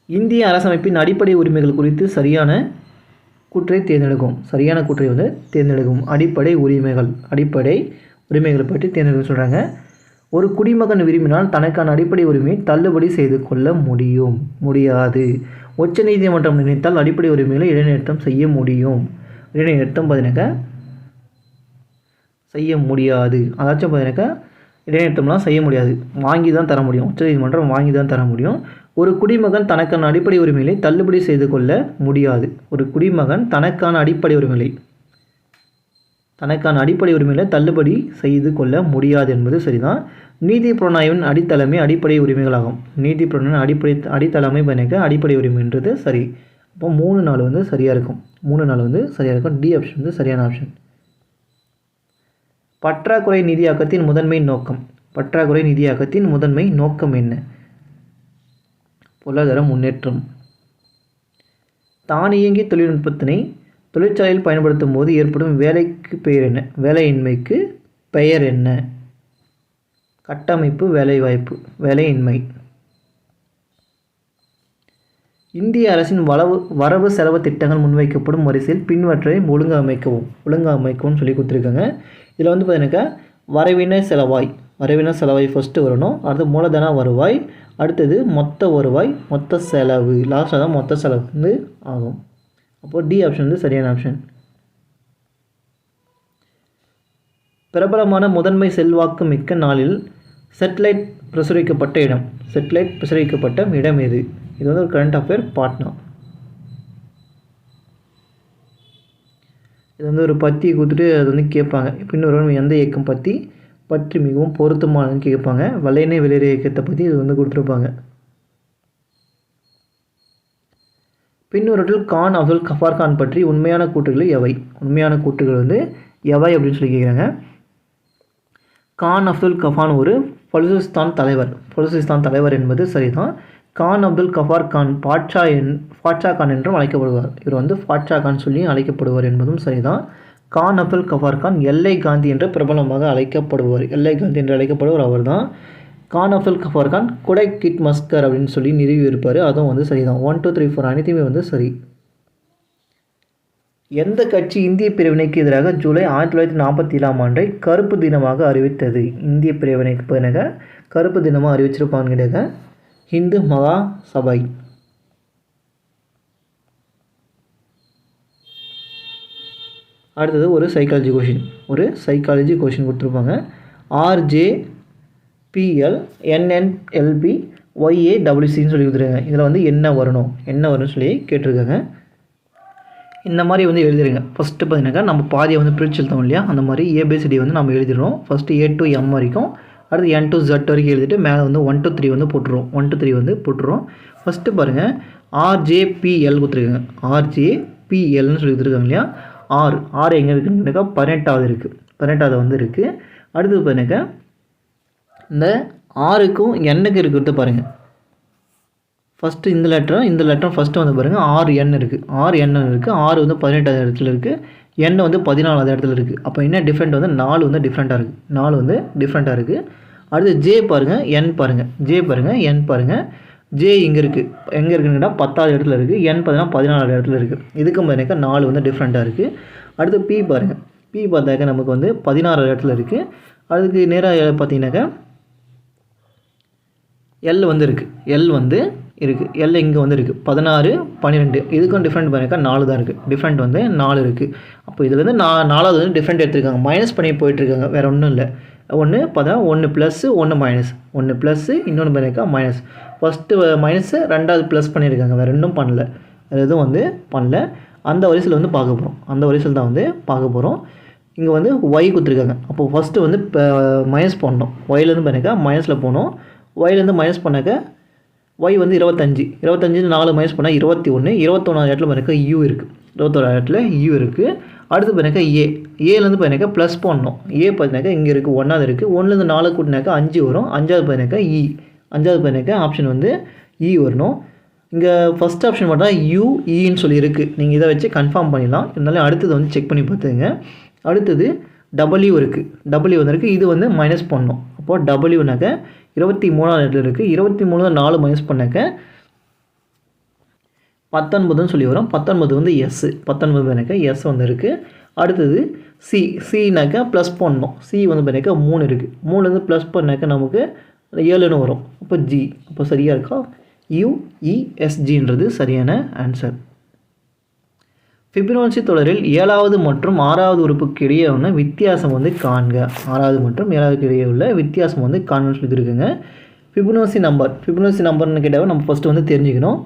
S1: இந்திய அரசமைப்பின் அடிப்படை உரிமைகள் குறித்து சரியான கூற்றை தேர்ந்தெடுக்கும். அடிப்படை உரிமைகளை பற்றி தேர்ந்தெடுக்க சொல்கிறாங்க. ஒரு குடிமகன் விரும்பினால் தனக்கான அடிப்படை உரிமையை தள்ளுபடி செய்து கொள்ள முடியாது. உச்ச நீதிமன்றம் நினைத்தால் அடிப்படை உரிமைகளை இடைநிறுத்தம் செய்ய முடியும். செய்ய முடியாது. அதாச்சும் பார்த்தீங்கன்னாக்கா இடைநிறுத்தம்லாம் செய்ய முடியாது, வாங்கி தான் தர முடியும். உச்ச நீதிமன்றம் வாங்கி தான் தர முடியும். ஒரு குடிமகன் தனக்கான அடிப்படை உரிமைகளை தள்ளுபடி செய்து கொள்ள முடியாது. தள்ளுபடி செய்து கொள்ள முடியாது என்பது சரிதான். நீதி புலனாய்வின் அடித்தளமே அடிப்படை உரிமைகளாகும். நீதி புலனாய்வின் அடித்தளமே அடிப்படை உரிமைன்றது சரி. அப்போ 3-4 வந்து சரியாக இருக்கும். டி ஆப்ஷன் வந்து சரியான ஆப்ஷன். பற்றாக்குறை நிதியாக்கத்தின் முதன்மை நோக்கம் என்ன? பொருளாதார முன்னேற்றம். தானியங்கி தொழில்நுட்பத்தினை தொழிற்சாலையில் பயன்படுத்தும் போது ஏற்படும் வேலைக்கு பெயர் என்ன? வேலையின்மைக்கு பெயர் என்ன? கட்டமைப்பு, வேலைவாய்ப்பு, வேலையின்மை. இந்திய அரசின் வரவு செலவு திட்டங்கள் முன்வைக்கப்படும் வரிசையில் பின்வற்றை ஒழுங்கமைக்கவும் சொல்லி கொடுத்துருக்காங்க. இதில் வந்து பார்த்தீங்கன்னாக்கா வரைவின செலவாய் ஃபஸ்ட்டு வரணும். அடுத்து மூலதன வருவாய், அடுத்தது மொத்த வருவாய், மொத்த செலவு, லாஸ்ட்டாக தான் மொத்த செலவு வந்து ஆகும். அப்போது டி ஆப்ஷன் வந்து சரியான ஆப்ஷன். பிரபலமான முதன்மை செல்வாக்கு மிக்க நாளில் சேட்டலைட் பிரசுரிக்கப்பட்ட இடம் எது? இது வந்து ஒரு கரண்ட் அஃபேர் பாட்னா. இது வந்து ஒரு பத்தி கொடுத்துட்டு அது வந்து கேட்பாங்க. பின்வரும் எந்த இயக்கம் பற்றி மிகவும் பொருத்தமானதுன்னு கேட்பாங்க. வெள்ளையனே வெளியேறு இயக்கத்தை பற்றி இது வந்து கொடுத்துருப்பாங்க. பின்வற்றில் கான் அப்துல் கஃபார் கான் பற்றி உண்மையான கூற்றுகள் எவை? உண்மையான கூற்றுகள் வந்து எவை அப்படின்னு சொல்லி கேட்குறாங்க. கான் அப்துல் கஃபான் ஒரு பலுசிஸ்தான் தலைவர் என்பது சரிதான். கான் அப்துல் கஃபார் கான் பாட்ஷா கான் என்றும் அழைக்கப்படுவார். இவர் வந்து பாட்ஷா கான் சொல்லி அழைக்கப்படுவார் என்பதும் சரிதான். கான் அப்துல் கஃபார் கான் எல்லை காந்தி என்று பிரபலமாக அழைக்கப்படுவார் அவர் தான். கான் அப்துல் கஃபார் கான் குடை கிட் மஸ்கர் அப்படின்னு சொல்லி நிறுவி இருப்பார். அதுவும் வந்து சரிதான். 1 2 3 4 அனைத்துமே வந்து சரி. எந்த கட்சி இந்திய பிரிவினைக்கு எதிராக ஜூலை 1947ஆம் ஆண்டை கருப்பு தினமாக அறிவித்தது? இந்திய பிரிவினைக்கு பிறகு கருப்பு தினமாக அறிவிச்சிருப்பான்னு கேட்டாங்க. இந்து மகா சபை. அடுத்தது ஒரு சைக்காலஜி கொஷின் கொடுத்துருப்பாங்க. RJPL NNLB YAWCன்னு சொல்லி கொடுத்துருக்காங்க. இதில் வந்து என்ன வரும்னு சொல்லி கேட்டிருக்காங்க. இந்த மாதிரி வந்து எழுதிருங்க. ஃபஸ்ட்டு பார்த்தீங்கன்னாக்கா நம்ம பாதியை வந்து பிரித்து எழுத்தோம் இல்லையா, அந்த மாதிரி ABCD வந்து நம்ம எழுதிடுறோம். ஃபஸ்ட்டு A to M வரைக்கும், அடுத்து N to Z வரைக்கும் எழுதிட்டு மேலே வந்து 1 to 3 வந்து போட்டுருவோம். ஃபஸ்ட்டு பாருங்கள் RJPL கொடுத்துருக்காங்க. RJPLன்னு சொல்லி கொடுத்துருக்காங்க இல்லையா. ஆறு எங்கே இருக்குன்னாக்கா 18வது வந்து இருக்குது. அடுத்தது பாருங்க இந்த ஆறுக்கும் எண்ணுக்கு இருக்கிறது பாருங்கள். ஃபஸ்ட்டு இந்த லெட்டரும் ஃபஸ்ட்டு வந்து பாருங்கள் RN இருக்குது. ஆறு வந்து 18வது இடத்துல இருக்குது. எண் வந்து 14வது இடத்துல இருக்குது. அப்போ என்ன டிஃப்ரெண்ட் வந்து 4 வந்து டிஃப்ரெண்ட்டாக இருக்குது. அடுத்து J பாருங்கள், N பாருங்கள், N பாருங்கள். J எங்கே இருக்குன்னா 10வது இடத்துல இருக்குது. N பார்த்தீங்கன்னா 14வது இடத்துல இருக்குது. இதுக்கும் பார்த்தீங்கன்னா 4 வந்து டிஃப்ரெண்ட்டாக இருக்குது. அடுத்து P பாருங்கள். P பார்த்தாக்கா நமக்கு வந்து 16வது இடத்துல இருக்குது. அதுக்கு நேராக பார்த்தீங்கன்னாக்கா L வந்து இருக்குது. L இங்கே வந்து இருக்குது 16 12. இதுக்கும் டிஃப்ரெண்ட் பாருங்க 4 தான் இருக்குது. டிஃப்ரெண்ட் வந்து 4 இருக்குது. அப்போ இதில் வந்து 4வது வந்து டிஃப்ரெண்ட் எடுத்துருக்காங்க. மைனஸ் பண்ணி போயிட்டுருக்காங்க. வேறு ஒன்றும் இல்லை. ஒன்று ப்ளஸ்ஸு, ஒன்று மைனஸ். ஒன்று ப்ளஸ்ஸு, இன்னொன்று பாருங்க மைனஸ். ஃபஸ்ட்டு மைனஸு, ரெண்டாவது ப்ளஸ் பண்ணியிருக்காங்க. வேறு இன்னும் பண்ணல. அது எதுவும் வந்து பண்ணல. அந்த வரிசையில் வந்து பார்க்க போகிறோம். இங்கே வந்து Y கொடுத்துருக்காங்க. அப்போ ஃபஸ்ட்டு வந்து இப்போ மைனஸ் பண்ணணும். ஒயிலேருந்து பாருங்க மைனஸில் போகணும். ஒயிலேருந்து மைனஸ் பண்ணாக்க Y வந்து 25. 4 மைனஸ் பண்ணால் 21. 21வது இடத்துல பாருங்க U இருக்குது. 21வது இடத்துல U இருக்குது. அடுத்து பாருங்க ஏலேருந்து பாருங்க ப்ளஸ் பண்ணணும். பார்த்தீங்கன்னாக்கா இங்கே இருக்குது 1வது இருக்குது. 1லேருந்து 4 கூட்டினாக்கா 5 வரும். 5வது பாருங்க அஞ்சாவது பாருங்க ஆப்ஷன் வந்து E வரணும். இங்கே ஃபஸ்ட் ஆப்ஷன் மட்டும் UEன்னு சொல்லி இருக்குது. நீங்கள் இதை வச்சு கன்ஃபார்ம் பண்ணிடலாம். இருந்தாலும் அடுத்தது வந்து செக் பண்ணி பார்த்துங்க. அடுத்தது W இருக்குது. வந்துருக்கு. இது வந்து மைனஸ் பண்ணணும். அப்போது Wனாக்க 23வது இடத்துல இருக்குது. 23 4 மைனஸ் பண்ணாக்க 19ன்னு சொல்லி வரும். 19 வந்து S. 19 பண்ணாக்க S வந்து இருக்குது. அடுத்தது சினாக்கா ப்ளஸ் பண்ணணும். C வந்து பண்ணாக்கா 3 இருக்குது. 3லேருந்து ப்ளஸ் பண்ணாக்க நமக்கு 7ன்னு வரும். அப்போ G. அப்போ சரியாக இருக்கா? UESGன்றது சரியான ஆன்சர். ஃபிபொனாச்சி தொடரில் 7வது மற்றும் 6வது உறுப்புக்கு இடையே உள்ள வித்தியாசம் வந்து காண்க. 6வது மற்றும் 7வது இடையே உள்ள வித்தியாசம் வந்து காண்கன்னு சொல்லியிருக்குங்க. ஃபிபொனாச்சி நம்பர்னு கேட்டால் நம்ம ஃபஸ்ட்டு வந்து தெரிஞ்சுக்கணும்.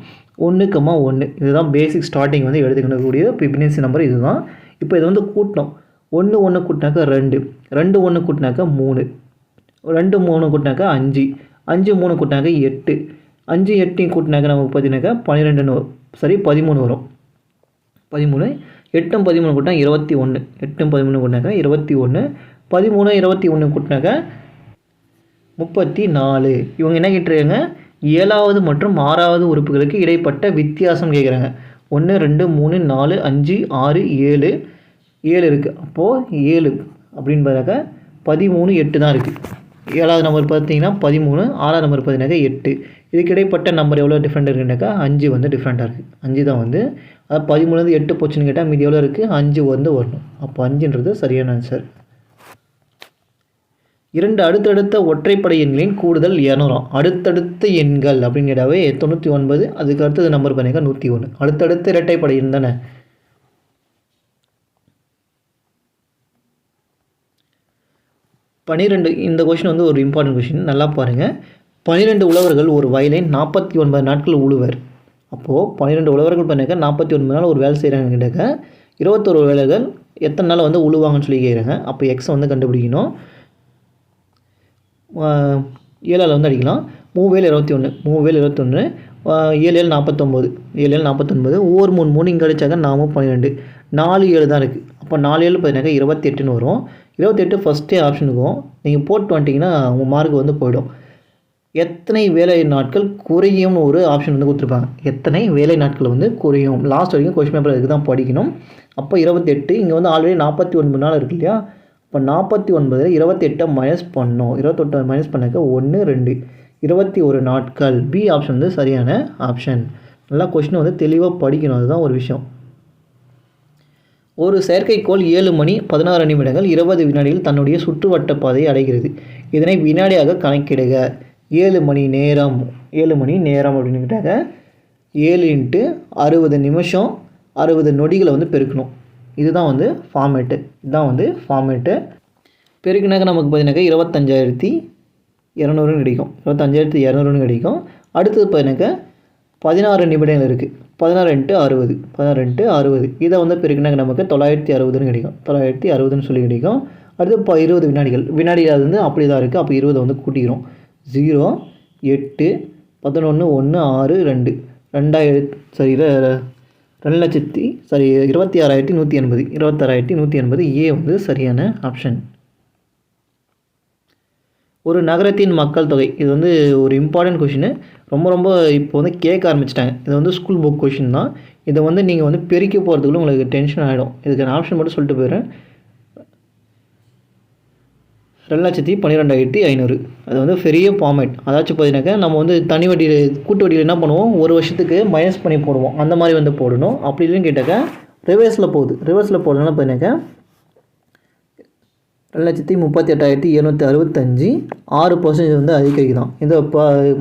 S1: 1,1 இதுதான் பேசிக் ஸ்டார்டிங் வந்து எடுத்துக்கக்கூடிய ஃபிபொனாச்சி நம்பர் இதுதான். இப்போ இதை வந்து கூட்டணும். 1 கூட்டினாக்கா 2, 1 கூட்டினாக்கா 3, 2 கூட்டினாக்கா 5, 3 கூட்டினாக்கா 8, 8 கூட்டினாக்கா நமக்கு பார்த்தீங்கன்னாக்கா 12 வரும். 13 வரும். 13 8 13 கூட்டினா 21. 8 13 கூட்டினாக்கா 21. 13 21 கூட்டினாக்கா 34. இவங்க என்ன கேட்டிருக்காங்க? 7வது மற்றும் 6வது உறுப்புகளுக்கு இடைப்பட்ட வித்தியாசம் கேட்குறாங்க. 1 2 3 4 5 6 7 7 இருக்குது. அப்போது 7 அப்படின்னு பார்த்தாக்கா 13 8 தான் இருக்குது. 7வது நம்பர் பார்த்தீங்கன்னா 13, 6வது நம்பர் பார்த்தீங்கன்னாக்கா 8. இதுக்கு இடைப்பட்ட நம்பர் எவ்வளோ டிஃப்ரெண்ட் இருக்குன்னாக்கா 5 வந்து டிஃப்ரெண்ட்டாக இருக்குது. 5 தான் வந்து, அதாவது 13லேருந்து 8 போச்சுன்னு கேட்டால் மீதி எவ்வளோ இருக்குது, 5 வந்து வரணும். அப்போ 5ன்றது சரியான ஆன்சர். 2 அடுத்தடுத்த ஒற்றைப்படை எண்களின் கூடுதல் 200. அடுத்தடுத்த எண்கள் அப்படின்னு கேட்டாவே 99, அதுக்கு அடுத்தது நம்பர் பார்த்தீங்கன்னா 101. அடுத்தடுத்த இரட்டைப்படை எண் தானே. 12 இந்த கொஷின் வந்து ஒரு இம்பார்ட்டன்ட் கொஷின், நல்லா பாருங்கள். 12 உழவர்கள் ஒரு வயலை 49 நாட்கள் உழுவர். அப்போது 12 உழவர்கள் பண்ணாக்க 49 நாள் ஒரு வேலை செய்கிறாங்கன்னு கேட்டாக்க 21 வேலைகள் எத்தனை நாள் வந்து உழுவாங்கன்னு சொல்லி கேட்குறாங்க. அப்போ எக்ஸை வந்து கண்டுபிடிக்கணும். 7ஆல் வந்து அடிக்கலாம். 3 7 21, 3 7 21, 7 7 49, 7 7 49, ஒவ்வொரு 3 3 இங்கே அடித்தாக்க 12, 4 7 தான் இருக்குது. அப்போ 4 7 பார்த்தீங்கன்னாக்கா 28ன்னு வரும். 28 ஃபஸ்ட்டே ஆப்ஷனுக்கும் நீங்கள் போட்டு வந்துட்டிங்கன்னா உங்கள் மார்க் வந்து போயிடும். எத்தனை வேலை நாட்கள் குறையும்னு ஒரு ஆப்ஷன் வந்து கொடுத்துருப்பாங்க. எத்தனை வேலை நாட்கள் வந்து குறையும், லாஸ்ட் வரைக்கும் கொஸ்டின் பேப்பர் அதுக்கு தான் படிக்கணும். அப்போ 28, இங்கே வந்து ஆல்ரெடி 49 நாள் இருக்கு இல்லையா. இப்போ 49 28 மைனஸ் பண்ணோம். 28 மைனஸ் பண்ணாக்க 1 2, 21 நாட்கள். பி ஆப்ஷன் வந்து சரியான ஆப்ஷன். நல்லா கொஸ்டினை வந்து தெளிவாக படிக்கணும், அதுதான் ஒரு விஷயம். ஒரு செயற்கைக்கோள் 7 மணி 16 நிமிடங்கள் 20 வினாடியில் தன்னுடைய சுற்றுவட்ட பாதையை அடைகிறது. இதனை வினாடியாக கணக்கிடுக. 7 மணி நேரம் அப்படின்னு கேட்டாங்க 7 × 60 நிமிஷம் 60 நொடிகளை வந்து பெருக்கணும். இதுதான் வந்து ஃபார்மேட்டு. பெருக்கினாக்க நமக்கு பார்த்தீங்கன்னாக்கா 25,200 கிடைக்கும். 25,200 கிடைக்கும். அடுத்தது பார்த்தீங்கன்னாக்கா 16 நிமிடங்கள் இருக்குது. 16 × 60. இதை வந்து பெருக்கினாக்க நமக்கு 960 கிடைக்கும். 960 சொல்லி கிடைக்கும். அடுத்து இப்போ 20 வினாடி அது வந்து அப்படி தான் இருக்குது. அப்போ 20 வந்து கூட்டிக்கிறோம். 0 8 11 1 6 2 26,180. 26,180 ஏ வந்து சரியான ஆப்ஷன். ஒரு நகரத்தின் மக்கள் தொகை, இது வந்து ஒரு இம்பார்ட்டன்ட் கொஷின். ரொம்ப இப்போ வந்து கேட்க ஆரம்பிச்சிட்டாங்க. இது வந்து ஸ்கூல் புக் கொஷின் தான். இதை வந்து நீங்கள் வந்து பெருக்கி போகிறதுக்குள்ள உங்களுக்கு டென்ஷன் ஆகிடும். இதுக்கு நான் ஆப்ஷன் மட்டும் சொல்லிட்டு போயிடுறேன். 2,12,500. அது வந்து பெரிய ஃபார்மேட். அதாச்சும் பார்த்தீங்கன்னாக்கா நம்ம வந்து தனி வட்டியில் கூட்டு வட்டியில் என்ன பண்ணுவோம், ஒரு வருஷத்துக்கு மைனஸ் பண்ணி போடுவோம். அந்த மாதிரி வந்து போடணும். அப்படி இல்லைன்னு கேட்டாக்கா ரிவர்ஸில் போடுறதுனால பார்த்தீங்கன்னாக்கா 2,38,765 6% வந்து அதிகரிக்குதான். இந்த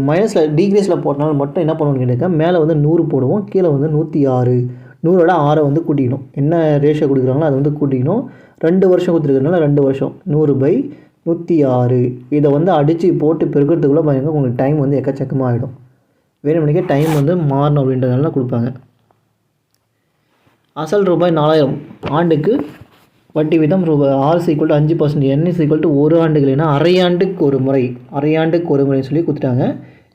S1: மைனஸில் டிகிரீஸில் போட்டனால மட்டும் என்ன பண்ணணும்னு கேட்டாக்கா மேலே வந்து 100 போடுவோம், கீழே வந்து 106. 100ஓட 6 வந்து கூட்டிக்கணும். என்ன ரேஷியோ கொடுக்குறாங்களோ அதை வந்து கூட்டிக்கணும். 2 வருஷம் கொடுத்துருக்கறதுனால 2 வருஷம் 100/106. இதை வந்து அடித்து போட்டு பெருக்கிறதுக்குள்ளே பார்த்தீங்கன்னா உங்களுக்கு டைம் வந்து எக்கச்சக்கமாக ஆகிடும். வேணுமணிக்கே டைம் வந்து மாறணும் அப்படின்றதுனால கொடுப்பாங்க. அசல் ரூபாய் 4,000. ஆண்டுக்கு வட்டி வீதம் ரூபாய் R = 5%, N = 1 ஆண்டுகள், ஏன்னா அரையாண்டுக்கு ஒரு முறைன்னு சொல்லி கொடுத்துட்டாங்க.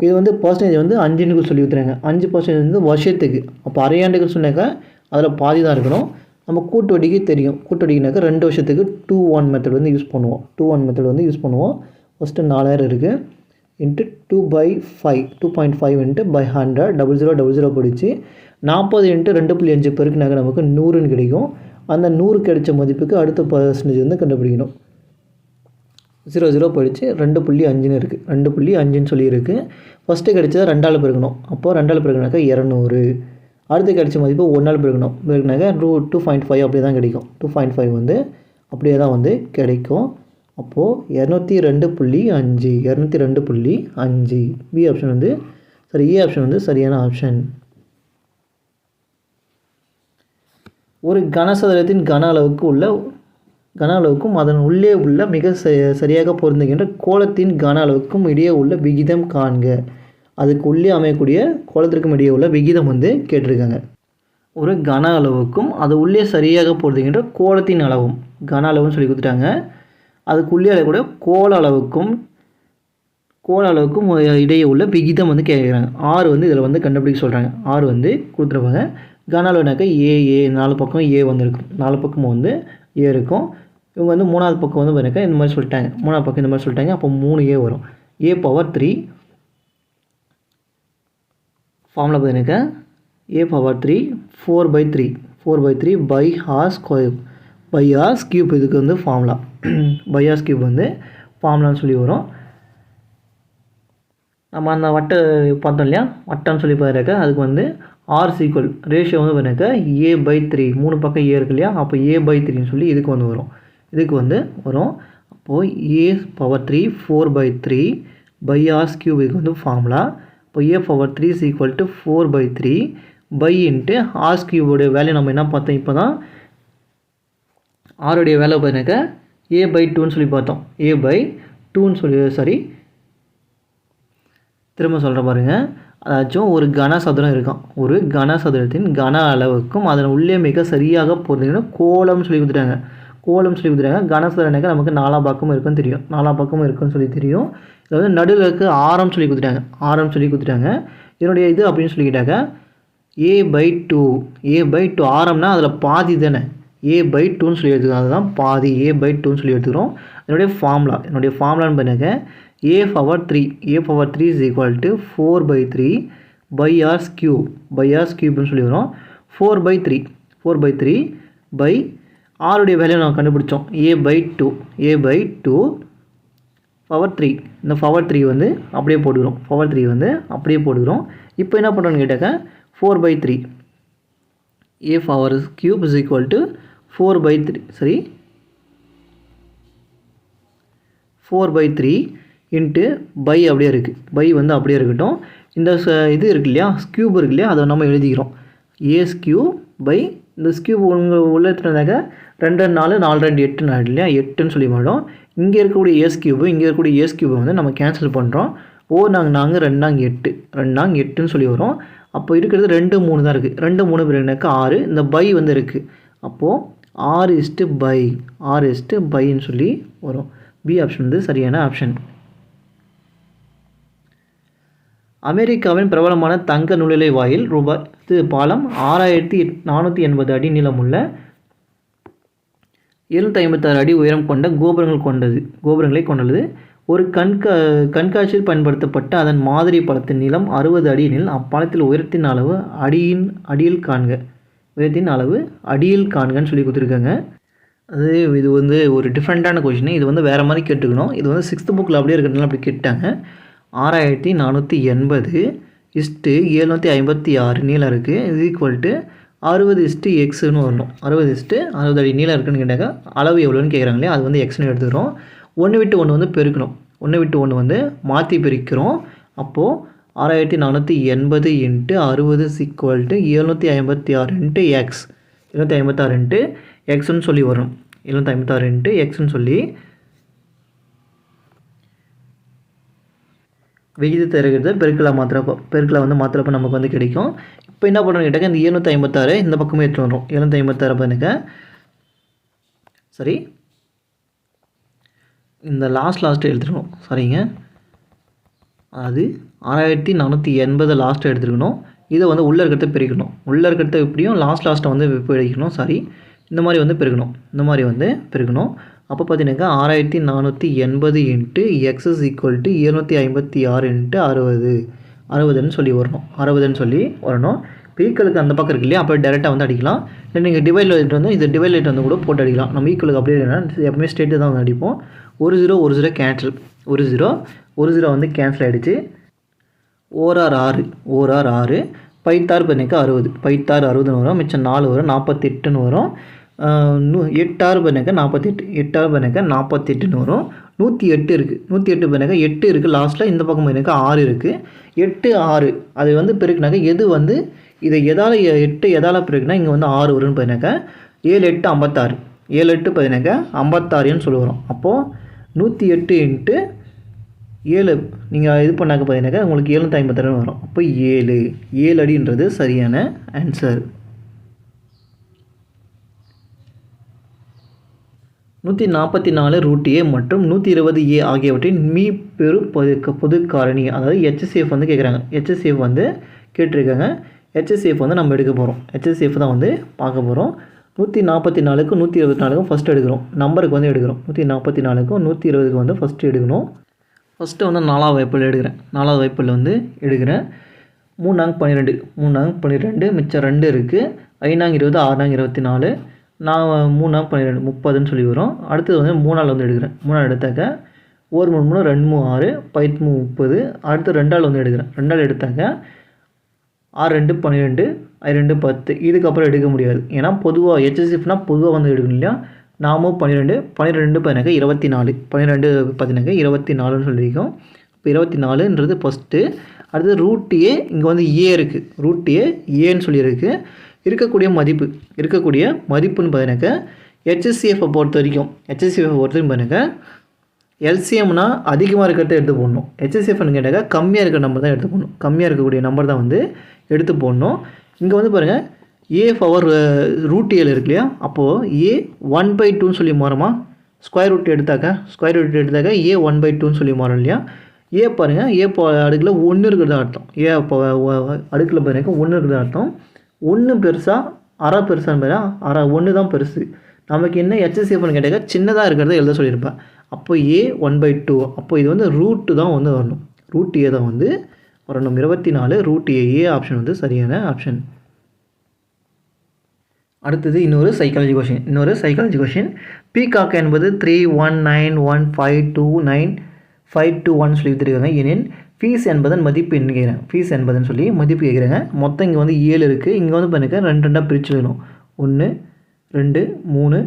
S1: இது வந்து பர்சன்டேஜ் வந்து 5ன்னு சொல்லி கொடுத்துறாங்க. 5% வந்து வருஷத்துக்கு. அப்போ அரையாண்டுக்கு சொன்னாக்கா அதில் பாதி தான் இருக்கணும். நம்ம கூட்டு வட்டிக்கு தெரியும். கூட்டு வட்டிக்குனாக்கா 2 வருஷத்துக்கு 2-1 மெத்தட் வந்து யூஸ் பண்ணுவோம். ஃபஸ்ட்டு 4,000 இருக்குது. இன்ட்டு 2/5 2.5 × 100 0000 போயிடுச்சு. 40 × 2.5 பெருக்குனாக்க நமக்கு 100ன்னு கிடைக்கும். அந்த 100 கிடைச்ச மதிப்புக்கு அடுத்த பர்சன்டேஜ் வந்து கண்டுபிடிக்கணும். 00 போயிடுச்சு. 2.5ன்னு இருக்குது. 2.5ன்னு சொல்லியிருக்கு. ஃபஸ்ட்டு கிடைச்சதை 2ஆல் பெருக்கணும். அப்போது 2ஆல் பெருக்கினாக்கா 200. அடுத்து கிடைச்ச மதிப்பு 1ஆல் பெருக்கினாக்கா 2.5 அப்படியே தான் கிடைக்கும். 2.5 வந்து அப்படியே தான் வந்து கிடைக்கும். அப்போது 202.5 பி ஆப்ஷன் வந்து ஏ ஆப்ஷன் வந்து சரியான ஆப்ஷன். ஒரு கனசதுரத்தின் கன அளவுக்கும் அதன் உள்ளே உள்ள மிக சரியாக பொருந்துகின்ற கோளத்தின் கன அளவுக்கும் இடையே உள்ள விகிதம் காண்க. அதுக்கு உள்ளே அமையக்கூடிய கோளத்திற்கும் இடையே உள்ள விகிதம் வந்து கேட்டிருக்காங்க. ஒரு கன அளவுக்கும் அது உள்ளே சரியாக பொருந்துகின்ற கோளத்தின் அளவும் கன அளவுன்னு சொல்லி கொடுத்துட்டாங்க. அதுக்கு உள்ளே கூட கோள அளவுக்கும் இடையே உள்ள விகிதம் வந்து கேட்குறாங்க. 6 வந்து இதில் வந்து கண்டுபிடிக்க சொல்கிறாங்க. 6 வந்து கொடுத்துருப்பாங்க. கன அளவுனாக்கா ஏ 4 பக்கம் ஏ வந்துருக்கும். 4 பக்கமும் வந்து ஏ இருக்கும். இவங்க வந்து 3வது பக்கம் வந்து பார்த்தீங்கன்னா இந்த மாதிரி சொல்லிட்டாங்க. 3வது பக்கம் இந்த மாதிரி சொல்லிட்டாங்க. அப்போ 3A வரும். A⁻3 ஃபார்முலா பார்த்தீங்கன்னாக்கா a power 3 4/3 by r square by r cube இதுக்கு வந்து ஃபார்முலா by r cube வந்து ஃபார்முலான்னு சொல்லி வரும். நம்ம அந்த வட்டை பார்த்தோம் இல்லையா, வட்டம்னு சொல்லி பாருக்க அதுக்கு வந்து ஆர் சீக்குவல் ரேஷியோ வந்து பாருக்க a/3 3 பக்கம் a இருக்கு இல்லையா, அப்போ a/3ன்னு சொல்லி இதுக்கு வந்து வரும். அப்போது a power 3 4/3 by r cube இதுக்கு வந்து ஃபார்முலா. இப்போ a power 3 is equal to 4/3 by into r cube உடைய வேல்யூ நம்ம என்ன பார்த்தோம், இப்போ தான் ஆருடைய வேல்யூ பாருக்க a/2ன்னு சொல்லி பார்த்தோம். a/2ன்னு சொல்லி திரும்ப சொல்கிற பாருங்க, அதாச்சும் ஒரு கனசதுரம் இருக்கான், ஒரு கனசதுரத்தின் கன அளவுக்கும் அதன் உள்ளே மிக சரியாக பொருந்தினா கோலம்னு சொல்லி கொடுத்துட்டாங்க. கனசதுரனாக்க நமக்கு 4 பக்கமும் இருக்குன்னு தெரியும், 4 பக்கமும் இருக்குன்னு சொல்லி தெரியும். இதில் வந்து நடுவில் இருக்க ஆரம் சொல்லி கொடுத்துட்டாங்க. இதனுடைய இது அப்படின்னு சொல்லிக்கிட்டாக்க a/2 ஆரம்னா அதில் பாதி தானே, a/2ன்னு சொல்லி எடுத்துக்கிறோம், அதுதான் பாதி a/2ன்னு சொல்லி எடுத்துக்கிறோம். என்னுடைய ஃபார்முலான்னு பண்ணுங்க a power 3 is equal to 4/3 by r cubeன்னு சொல்லி வரும். 4/3 by r உடைய வேல்யூ நம்ம கண்டுபிடிச்சோம் a/2 power 3. இந்த power 3 வந்து அப்படியே போட்டுக்கிறோம். இப்போ என்ன பண்ணுறோன்னு கேட்டாக்க 4/3 a power cube is equal to 4/3 into pi அப்படியே இருக்குது, பை வந்து அப்படியே இருக்கட்டும். இந்த இது இருக்கு இல்லையா, ஸ்கியூப் இருக்கு இல்லையா, அதை நம்ம எழுதிக்கிறோம் a ஸ்கியூப் பை இந்த ஸ்கியூப் உள்ள எடுத்துட்டாக்க 2 4 4 2 8 ஆகிடும் இல்லையா, 8ன்னு சொல்லி மாட்டோம். இங்கே இருக்கக்கூடிய a ஸ்கியூபை வந்து நம்ம கேன்சல் பண்ணுறோம். 4 2 8ன்னு சொல்லி வரும். அப்போ இருக்கிறது 2 3 தான் இருக்குது, 2 3 பிறகுனாக்கா 6, இந்த பை வந்து இருக்குது. அப்போது r பைன்னு சொல்லி வரும். பி ஆப்ஷன் வந்து சரியான ஆப்ஷன். அமெரிக்காவின் பிரபலமான தங்க நுழைலை வாயில் பாலம் 6480 அடி நீளமுள்ள 756 அடி உயரம் கொண்ட கோபுரங்களை கொண்டுள்ளது. ஒரு கண்காட்சியில் பயன்படுத்தப்பட்ட அதன் மாதிரி பாலத்தின் நீளம் 60 அடி எனில் அப்பாலத்தில் உயரத்தின் அளவு அடியில் காண்கன்னு சொல்லி கொடுத்துருக்காங்க. இது வந்து ஒரு டிஃப்ரெண்ட்டான கொஷின். இது வந்து வேறு மாதிரி கேட்டுக்கணும். இது வந்து 6th புக்கில் அப்படியே இருக்கிறதுனால அப்படி கேட்டாங்க. 6480 756 நீளம் இருக்குது, இது ஈக்குவல் டு 60:xன்னு வரணும். 60 அடி நீளம் இருக்குன்னு கேட்டாக்க அளவு எவ்வளோன்னு கேட்குறாங்க இல்லையா, அது வந்து எக்ஸ்னு எடுத்துக்கிறோம். 1 விட்டு 1 வந்து பெருக்கணும், 1 விட்டு 1 வந்து மாற்றி பிரிக்கிறோம். அப்போது 6480 × 60 ஈக்குவல் டு 756 × x 756 × xன்னு சொல்லி வரும். 756 × xன்னு சொல்லி விகிதத்தை இருக்கிறது பெருக்கலை வந்து மாத்திரப்போ நமக்கு வந்து கிடைக்கும். இப்போ என்ன பண்ணுறோன்னு கேட்டாக்க இந்த 756 இந்த பக்கமே எடுத்து வரும். 756 பண்ணுங்க, சரி இந்த லாஸ்ட் எடுத்துக்கணும், சரிங்க. அது 6480 லாஸ்ட்டு எடுத்துக்கணும். இதை வந்து உள்ளே இருக்கிறத பிரிக்கணும், உள்ளே இருக்கிறத எப்படியும் லாஸ்ட்டை வந்து பிரிக்கணும், சரி இந்த மாதிரி வந்து பெருக்கணும். அப்போ பார்த்தீங்கன்னாக்கா 6480 × x is equal to 756 × 60ன்னு சொல்லி வரணும். ஈக்குவலுக்கு அந்த பக்கம் இருக்கு இல்லையா, அப்போ டேரெக்டாக வந்து அடிக்கலாம். இல்லை நீங்கள் டிவைட் லைட் வந்து இது டிவைட் லைட் வந்து கூட போட்டு அடிக்கலாம். நம்ம ஈக்குவலுக்கு அப்படியே எப்பவுமே ஸ்ட்ரெயிட்டு தான் வந்து அடிப்போம். 1 0 கேன்சல், 1 0 வந்து கேன்சல் ஆகிடுச்சு. ஓரார் 6 பைத்தாறு பண்ணிக்க 60, பைத்தாறு 60ன்னு வரும், மிச்சம் 4 வரும், 48ன்னு வரும். 8 பண்ணிக்க 48ன்னு வரும். 108 இருக்குது, 108 பண்ணிக்க 8 இருக்குது லாஸ்ட்டில், இந்த பக்கம் பண்ணிக்க 6 இருக்குது. 8 6 அது வந்து பெருக்குனாக்க எது வந்து இதை எதால் 8 எதால் பெருக்குனா இங்கே வந்து 6 வரும்னு பண்ணிக்க 7 8 56, 7 8 பண்ணிக்க 56ன்னு சொல்லி வரும். அப்போது 108 × 7 நீங்கள் இது பண்ணாக்க பார்த்தீங்கன்னாக்கா உங்களுக்கு 756 வரும். அப்போ 7 அடின்றது சரியான ஆன்சர். 144 √a மற்றும் 120a ஆகியவற்றின் மீப்பெரு பொது காரணி, அதாவது HCF வந்து கேட்குறாங்க. HCF வந்து கேட்டிருக்காங்க. HCF வந்து நம்ம எடுக்க போகிறோம். HCF தான் வந்து பார்க்க போகிறோம். 144க்கும் 124க்கும் ஃபஸ்ட்டு எடுக்கிறோம், நம்பருக்கு வந்து எடுக்கிறோம். 144க்கும் 120க்கு வந்து ஃபஸ்ட்டு எடுக்கணும். ஃபஸ்ட்டு வந்து 4வது வாய்ப்பில் எடுக்கிறேன். 4வது வாய்ப்பில் வந்து எடுக்கிறேன். 3 12 3 12 மிச்சம் 2 இருக்குது. 5 20 6 24 நான் 3 12 30ன்னு சொல்லி வரும். அடுத்தது வந்து 3 வந்து எடுக்கிறேன். 3 எடுத்தாக்க 1 3 3 2 3 6 5 30. அடுத்து 2 வந்து எடுக்கிறேன். 2 எடுத்தாக்க 6 2 12 2 10. இதுக்கப்புறம் எடுக்க முடியாது. ஏன்னா பொதுவாக ஹெச்எஸ்எஃப்னால் பொதுவாக வந்து எடுக்கணும் இல்லையா. நாமும் 12 பார்த்தீங்கன்னாக்கா 24 12 பார்த்தீங்கன்னாக்கா 24ன்னு சொல்லியிருக்கோம். இப்போ 24ன்றது ஃபஸ்ட்டு. அடுத்தது ரூட் ஏ இங்கே வந்து ஏ இருக்குது. ரூட் ஏன்னு சொல்லியிருக்கு. இருக்கக்கூடிய மதிப்புன்னு பார்த்தீங்கன்னாக்கா ஹெச்எஸ்சிஎஃப்பை பொறுத்த வரைக்கும் பார்த்தீங்கன்னாக்கா எல்சிஎம்னா அதிகமாக இருக்கிறத எடுத்து போடணும். ஹெச்எஸ்எஃப்னு கேட்டாக்கா கம்மியாக இருக்கிற நம்பர் தான் எடுத்து போடணும். கம்மியாக இருக்கக்கூடிய நம்பர் தான் வந்து எடுத்து போடணும். இங்கே வந்து பாருங்கள் ஏ பவர் ரூட் ஏல இருக்கு இல்லையா. அப்போது ஏ 1/2ன்னு சொல்லி மாறுமா. ஸ்கொயர் ரூட் எடுத்தாக்கா ஏ 1/2ன்னு சொல்லி மாறும் இல்லையா. ஏ பாருங்கள் ஏ அடுக்கில் 1 இருக்கிறது அர்த்தம். ஏ அடுக்கில் பாருங்க 1 இருக்கிறது அர்த்தம். 1 பெருசா அரை பெருசான்னு பாரு. அரை 1 தான் பெருசு. நமக்கு என்ன ஹெச்எஸ்எஃப்னு கேட்டாக்கா சின்னதாக இருக்கிறத எழுத சொல்லியிருப்பேன். அப்போ ஏ 1/2. அப்போ இது வந்து ரூட்டு தான் வந்து வரணும். ரூட் ஏ தான் வந்து வரணும். 24 ரூட் ஏ ஆப்ஷன் வந்து சரியான ஆப்ஷன். அடுத்தது இன்னொரு சைக்காலஜி கொஷின். பீகாக் என்பது 3191529 சொல்லி கொடுத்துருக்காங்க. எனின் ஃபீஸ் என்பதன் மதிப்பு என்ன கேட்குறேன். ஃபீஸ் என்பதுன்னு சொல்லி மதிப்பு கேட்குறேங்க. மொத்தம் இங்கே வந்து 7 இருக்குது. இங்கே வந்து பாருங்க 2 பிரித்து எழுதணும். 1 2 3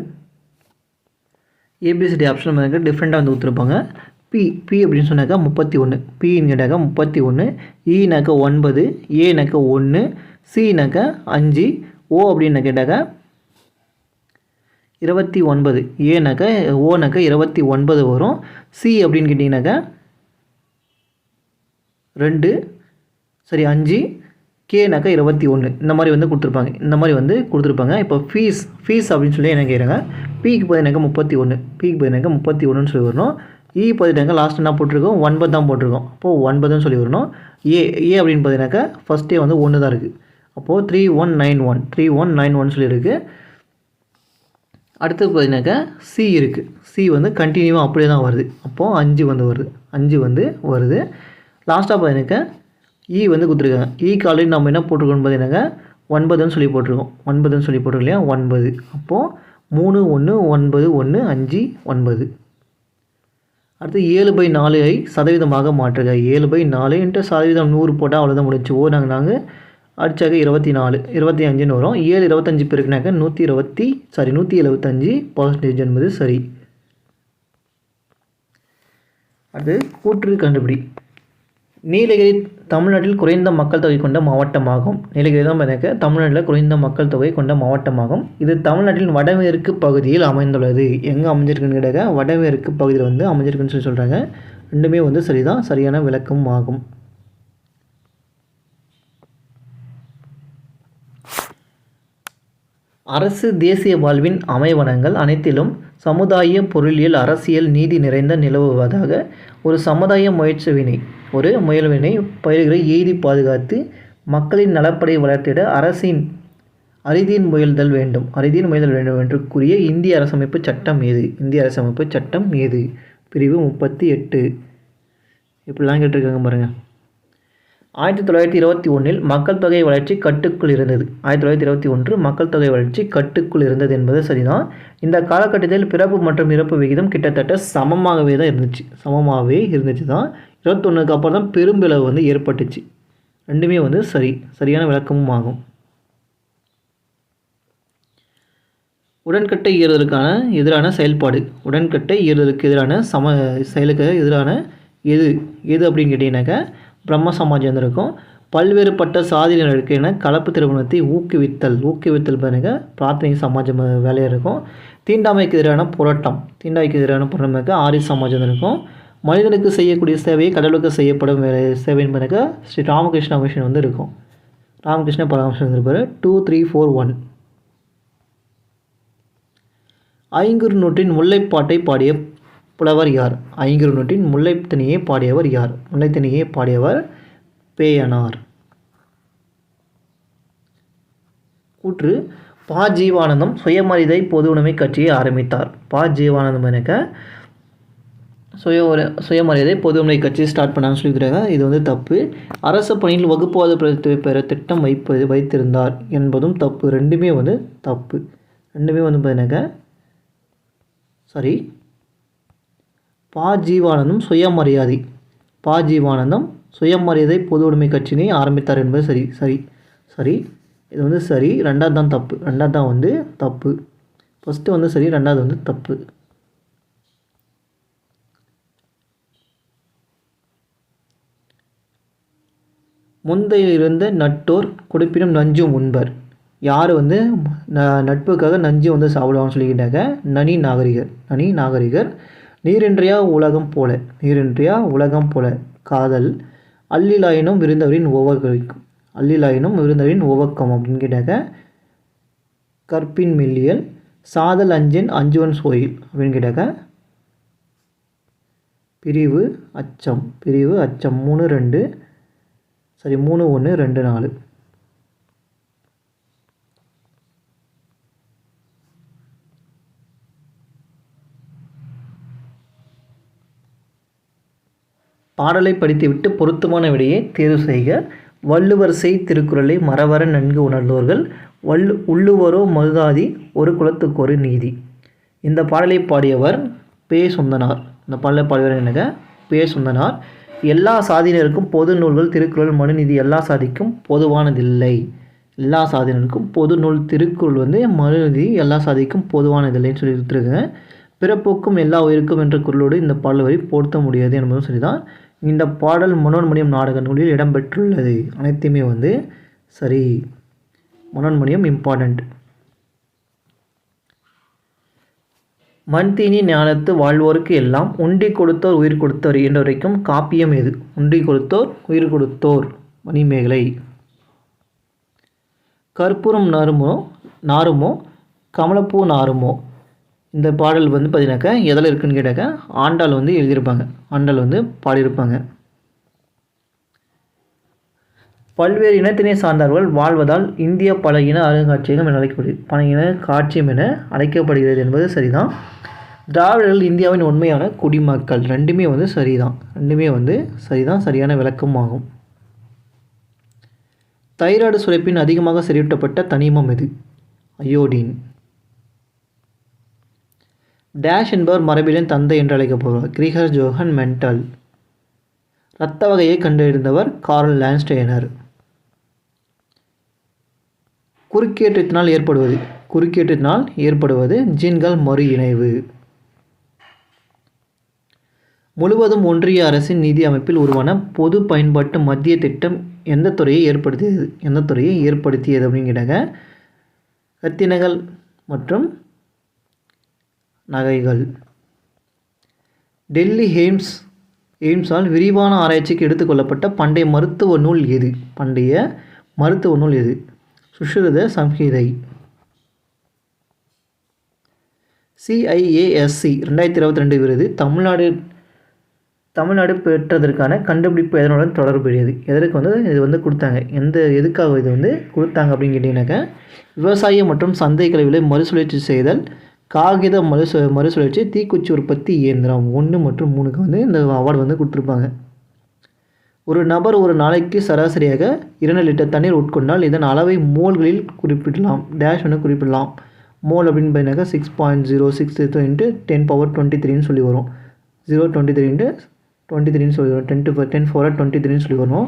S1: ஏபிசிடி ஆப்ஷன் பாருங்க டிஃப்ரெண்ட்டாக வந்து கொடுத்துருப்பாங்க. பி அப்படின்னு சொன்னாக்கா 31. பின்னு கேட்டாக்கா 31. ஈனாக்கா 9. ஏனாக்கா 1. சினாக்கா 5. ஓ அப்படின்னு கேட்டாக்கா 29. ஏனாக்கா ஓனாக்கா 29 வரும். சி அப்படின்னு கேட்டிங்கனாக்கா 5. கேனாக்கா 21. இந்த மாதிரி வந்து கொடுத்துருப்பாங்க. இப்போ ஃபீஸ் அப்படின்னு சொல்லி என்ன கேட்குறாங்க. பிக்கு பார்த்தீங்கன்னாக்கா 31ன்னு சொல்லி வரணும். இ பார்த்தீங்கன்னாக்கா லாஸ்ட் என்ன போட்டிருக்கோம் 9 தான் போட்டிருக்கோம். அப்போது 9ன்னு சொல்லி வரணும். ஏ அப்படின்னு பார்த்தீங்கன்னாக்கா ஃபஸ்ட்டே வந்து 1 தான் இருக்குது. அப்போது 3191 சொல்லியிருக்கு. அடுத்து பார்த்தீங்கன்னாக்கா சி இருக்குது. சி வந்து கண்டினியூவாக அப்படியே தான் வருது. அப்போது 5 வந்து வருது. லாஸ்ட்டாக பார்த்தீங்கன்னாக்கா இ வந்து கொடுத்துருக்காங்க. ஈக்கு ஆல்ரெடி நம்ம என்ன போட்டிருக்கோம்னு பார்த்தீங்கன்னாக்கா 9ன்னு சொல்லி போட்டிருக்கோம் இல்லையா. 9. அப்போது 3 1 9 1 5 9. அடுத்து 7/4 சதவீதமாக மாற்றுக. 7/4 சதவீதம் 100 போட்டால் அவ்வளோதான் முடிச்சு. நாங்கள் அடிச்சாக்க 25ன்னு வரும். 7 25 பெருக்குனாக்க 175% என்பது சரி. அது கூற்று கண்டுபிடி. நீலகிரி தமிழ்நாட்டில் குறைந்த மக்கள் தொகை கொண்ட மாவட்டமாகும். நீலகிரி தான் பார்த்தீங்கன்னா தமிழ்நாட்டில் குறைந்த மக்கள் தொகை கொண்ட மாவட்டமாகும். இது தமிழ்நாட்டின் வடமேற்கு பகுதியில் அமைந்துள்ளது. எங்கே அமைஞ்சிருக்குன்னு கேட்டாக்க வடமேற்கு பகுதியில் வந்து அமைஞ்சிருக்குன்னு சொல்லி சொல்கிறாங்க. ரெண்டுமே வந்து சரிதான். சரியான விளக்கம் ஆகும். அரசு தேசிய வாழ்வின் அமைவனங்கள் அனைத்திலும் சமுதாய பொருளியல் அரசியல் நீதி நிறைந்த நிலவுவதாக ஒரு சமுதாய முயல்வினை பயிர்களை எய்தி பாதுகாத்து மக்களின் நலப்படை வளர்த்திட அரிதின் முயல்தல் வேண்டும் என்று கூறிய இந்திய அரசமைப்பு சட்டம் ஏது. பிரிவு 38. இப்படிலாம் கேட்டிருக்காங்க பாருங்கள். 1921 மக்கள் தொகை வளர்ச்சி கட்டுக்குள் இருந்தது. 1921 மக்கள் தொகை வளர்ச்சி கட்டுக்குள் இருந்தது என்பது சரிதான். இந்த காலகட்டத்தில் பிறப்பு மற்றும் இறப்பு விகிதம் கிட்டத்தட்ட சமமாகவே இருந்துச்சு தான். 21க்கு அப்புறம் தான் பெரும்பிளவு வந்து ஏற்பட்டுச்சு. ரெண்டுமே வந்து சரியான விளக்கமும் ஆகும். உடன்கட்டை ஏறுதலுக்கான எதிரான செயல்பாடு. உடன்கட்டை ஏறுதலுக்கு எதிரான செயலுக்கு எதிரான எது அப்படின்னு கேட்டிங்கனாக்கா பிரம்ம சமாஜம் இருக்கும். பல்வேறுபட்ட சாதியினருக்கு என கலப்பு திருமணத்தை ஊக்குவித்தல் பாருங்க பிரார்த்தனை சமாஜம் வேலையாக இருக்கும். தீண்டாமைக்கு எதிரான போராட்டம் ஆரிய சமாஜம் இருக்கும். மனிதனுக்கு செய்யக்கூடிய சேவையை கடவுளுக்கு செய்யப்படும் சேவைன்னு பாருங்க ஸ்ரீ ராமகிருஷ்ண மிஷன் வந்து இருக்கும். ராமகிருஷ்ண பரமஹம்சர் இருந்திருப்பார். 2 3 4 1. ஐங்குறு நூற்றின் முல்லைப்பாட்டை பாடிய புலவர் யார்? ஐங்குறு நூற்றின் முல்லைத்தனியை பாடியவர் யார்? முல்லைத்தனியை பாடியவர் பேயனார். கூற்று பா. ஜீவானந்தம் சுயமரியாதை பொது உடைமை கட்சியை ஆரம்பித்தார். பா. ஜீவானந்தம் எனக்கு சுயமரியாதை பொதுவுடைமை கட்சி ஸ்டார்ட் பண்ணாங்கன்னு சொல்லிக்கிறாங்க. இது வந்து தப்பு. அரசு பணியில் வகுப்புவாத பெற திட்டம் வைத்திருந்தார் என்பதும் தப்பு. ரெண்டுமே வந்து தப்பு. ரெண்டுமே வந்து பார்த்தீங்கன்னாக்கா சரி. ஜீவானந்தம் சுயமரியாதை பொது உடைமை கட்சியினை ஆரம்பித்தார் என்பது சரி. இது வந்து சரி. ரெண்டாவது தான் தப்பு. ரெண்டாவது தான் வந்து தப்பு. ஃபஸ்ட்டு வந்து சரி, ரெண்டாவது வந்து தப்பு. முந்தைய இருந்த நட்டோர் கொடுப்பினும் நஞ்சும் உண்பர். யார் வந்து நட்புக்காக நஞ்சு வந்து சாப்பிடுவான்னு சொல்லிக்கிட்டாங்க? நனி நாகரிகர். நீரின்றியா உலகம் போல காதல் அல்லிலாயினும் விருந்தவரின் உவக்கம் அப்படின்னு கேட்டாங்க. கற்பின் மெல்லியல் சாதல் அஞ்சுவன் சோயில் அப்படின்னு கேட்டாங்க. பிரிவு அச்சம் 3-2 சரி 3-1-2-4. பாடலை படித்துவிட்டு பொருத்தமான விடையை தேர்வு செய்க. வள்ளுவர் செய் திருக்குறளை மறவர நன்கு உணர்ந்தோர்கள் உள்ளுவரோ மருதாதி ஒரு குலத்துக்கொரு நீதி. இந்த பாடலை பாடியவர் பே. சுந்தனார். என்னங்க? பே. சுந்தனார். எல்லா சாதியினருக்கும் பொது நூல்கள் திருக்குறள் மனுநீதி எல்லா சாதிக்கும் பொதுவானதில்லை. எல்லா சாதியினருக்கும் பொது நூல் திருக்குறள் வந்து மனுநீதி எல்லா சாதிக்கும் பொதுவானதில்லைன்னு சொல்லி கொடுத்துருக்கேன். பிறப்புக்கும் எல்லா உயிருக்கும் என்ற குரலோடு இந்த பாடல் வரி பொருத்த முடியாது என்பதும் சரிதான். இந்த பாடல் மனோன்மணியம் நாடக நூலில் இடம்பெற்றுள்ளது. அனைத்துமே வந்து சரி. மனோன்மணியம் இம்பார்ட்டண்ட். மண்தீனி ஞானத்து வாழ்வோருக்கு எல்லாம் உண்டி கொடுத்தோர் உயிர் கொடுத்தோர் என்ற வரைக்கும் காப்பியம் எது? உண்டி கொடுத்தோர் உயிர் கொடுத்தோர் மணிமேகலை. கற்பூரம் நாருமோ கமலப்பூ நாருமோ. இந்த பாடல் வந்து பார்த்தீங்கன்னாக்கா எதில் இருக்குன்னு கேட்டாக்கா ஆண்டாள் வந்து எழுதியிருப்பாங்க. ஆண்டாள் வந்து பாடியிருப்பாங்க. பல்வேறு இனத்தினை சார்ந்தவர்கள் வாழ்வதால் இந்திய பல இன அருங்காட்சியகம் என அழைக்கப்படுகிறது. பல இன காட்சியம் என அழைக்கப்படுகிறது என்பது சரிதான். திராவிடர்கள் இந்தியாவின் உண்மையான குடிமக்கள். ரெண்டுமே வந்து சரிதான். சரியான விளக்கம் ஆகும். தைராய்டு சுரப்பின் அதிகமாக செறிவூட்டப்பட்ட தனிமம் எது? அயோடின். டேஷ் என்பவர் மரபியலின் தந்தை என்று அழைக்கப்படுவார். Gregor Johann mental. இரத்த வகையை கண்டறிந்தவர் கார்ல் லான்ஸ்டேனர். குறுக்கேற்றத்தினால் ஏற்படுவது ஜீன்கள் மறு இணைவு. முழுவதும் ஒன்றிய அரசின் நிதி அமைப்பில் உருவான பொது பயன்பாட்டு மத்திய திட்டம் எந்த துறையை ஏற்படுத்தியது அப்படின்னு கேட்டாங்க. ரத்தினங்கள் மற்றும் நகைகள். டெல்லி எய்ம்ஸால் விரிவான ஆராய்ச்சிக்கு எடுத்துக்கொள்ளப்பட்ட பண்டைய மருத்துவ நூல் எது? சுஷ்ருத சம்ஹிதை. CIASC 2022 விருது தமிழ்நாடு பெற்றதற்கான கண்டுபிடிப்பு எதனுடன் தொடர்புடையது? எதற்கு வந்து இது வந்து கொடுத்தாங்க? எதுக்காக இது வந்து கொடுத்தாங்க அப்படின்னு கேட்டிங்கனாக்கா விவசாயம் மற்றும் சந்தை கழிவுகளை மறுசுழற்சி செய்தல், காகித மறுசுழற்சி, தீக்குச்சி உற்பத்தி இயந்திரம் 1 மற்றும் 3க்கு வந்து இந்த அவார்டு வந்து கொடுத்துருப்பாங்க. ஒரு நபர் ஒரு நாளைக்கு சராசரியாக 2 லிட்டர் தண்ணீர் உட்கொண்டால் இதன் அளவை மோல்களில் குறிப்பிடலாம். டேஷ் வந்து குறிப்பிடலாம். மோல் அப்படின்னு பார்த்தீங்கன்னாக்கா 6.062 × 10⁻23 சொல்லி வரும். 0.23 × 23 சொல்லி வரும். 10⁻23 சொல்லி வரும்.